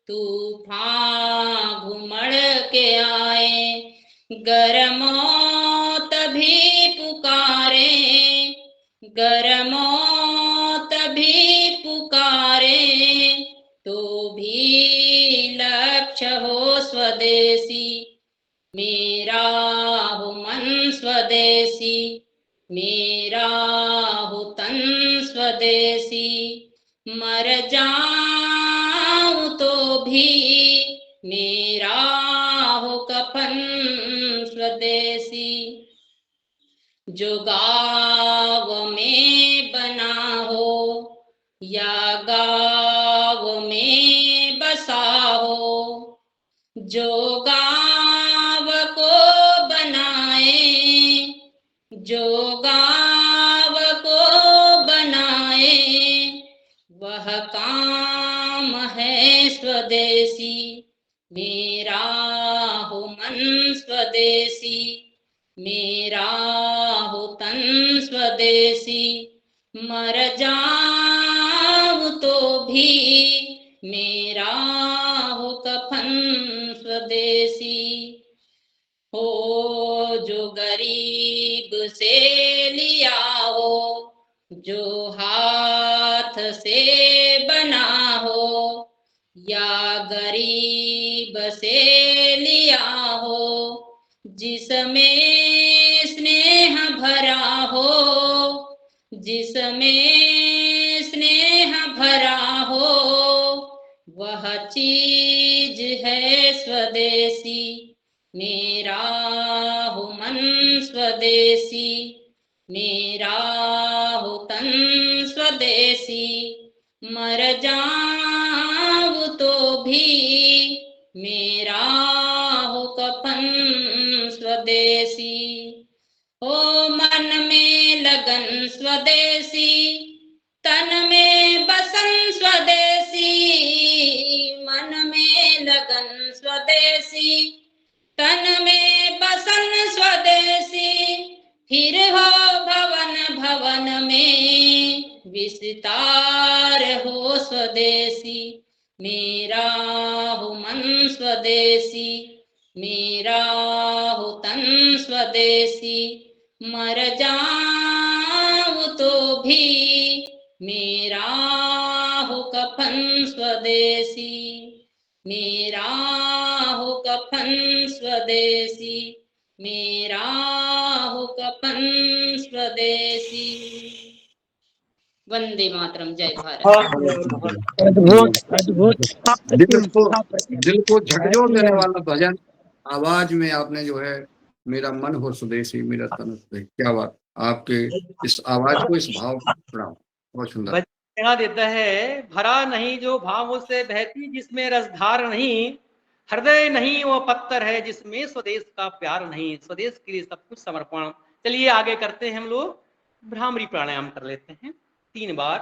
तूफान घुमड़ के आए, गरमौत भी पुकारे, गरमौत भी पुकारे, तो भी लक्ष्य हो स्वदेशी, मेरा हो मन स्वदेशी, मेरा हो तन स्वदेशी, मर जाऊं तो भी, मेरा हो कफन स्वदेशी। जो गाँव में बना हो या गाँव में बसा हो, जो गाँव को बनाए, जो गाँव को बनाए, वह काम है स्वदेशी, मेरा हो मन स्वदेशी, मेरा हो तन स्वदेशी, मर जाऊं तो भी, मेरा हो कफन स्वदेशी। हो जो गरीब से लिया हो, जो हाथ से बना हो, या गरीब से लिया हो, जिसमें स्नेह भरा हो, जिसमें स्नेह भरा हो, वह चीज है स्वदेशी, मेरा हो मन स्वदेशी, मेरा हो तन स्वदेशी, मर जाऊं तो भी, मेरा हो कफन स्वदेशी। हो मन में लगन स्वदेशी, तन में बसन स्वदेशी, मन में लगन स्वदेशी, तन में बसन स्वदेशी, फिर हो भवन भवन में विस्तार हो स्वदेशी, मेरा हो मन स्वदेशी, मेरा हो तन स्वदेशी, मर जाऊं तो भी, मेरा हो कफन स्वदेशी, मेरा हो कफन स्वदेशी, मेरा हो कफन स्वदेशी। वंदे मातरम, जय भारत। अद्भुत अद्भुत। दिल को झकझोर देने वाला भजन आवाज में आपने जो है, मेरा मन हो स्वदेशी, मेरा तन स्वदेशी। क्या बात, आपके इस आवाज को, इस भाव को सुनाओ, बहुत सुंदर। प्रेरणा देता है, भरा नहीं जो भावों से बहती, जिसमें रसधार नहीं, हृदय नहीं वो पत्थर है, जिसमें स्वदेश का प्यार नहीं, स्वदेश के लिए सब कुछ समर्पण। चलिए आगे करते हैं हम लोग। भ्रामरी प्राणायाम कर लेते हैं 3 बार।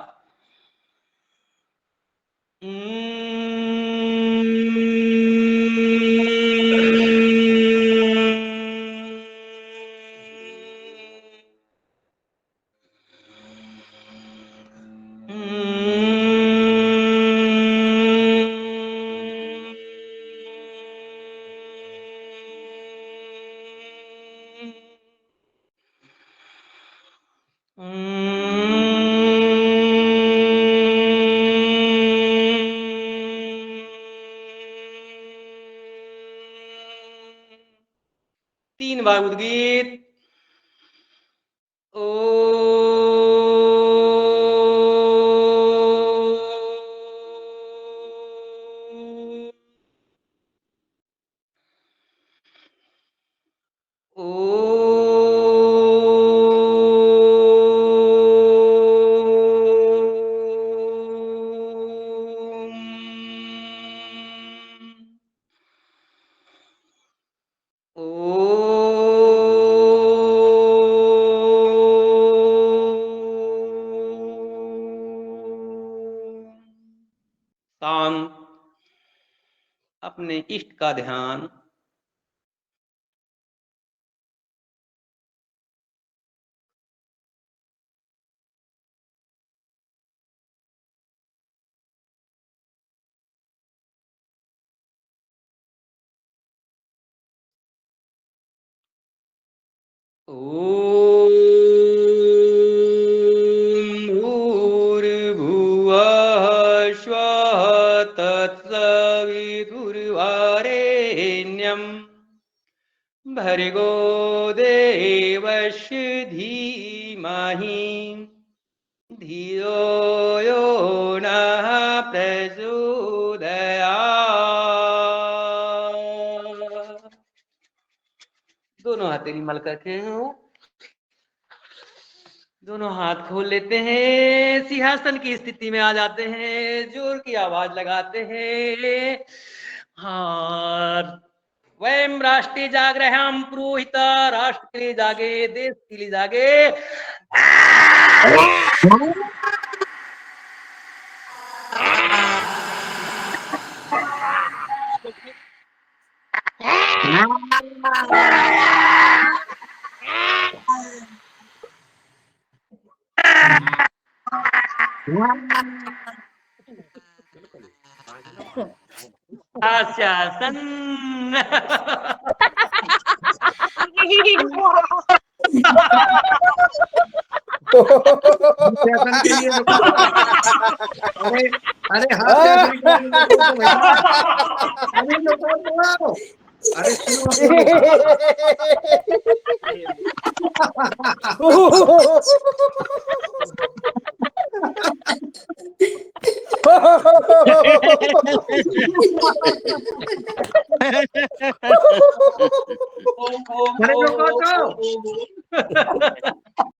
तीन बार उद्गीत। शांत, अपने इष्ट का ध्यान। ओम भूर्भुवः स्वः तत्सवितुर्वरेण्यं भर्गो देवस्य धीमहि धियो यो नः प्रचोदयात्। दोनों हथेली मल करके दोनों हाथ खोल लेते हैं, सिंहासन की स्थिति में आ जाते हैं, जोर की आवाज लगाते हैं। हाँ, वयम राष्ट्रीय जागृहम पुरोहित, राष्ट्र के लिए जागे, देश के लिए जागे। आशासन। शासन के लिए अरे अरे हाथ अरे अरे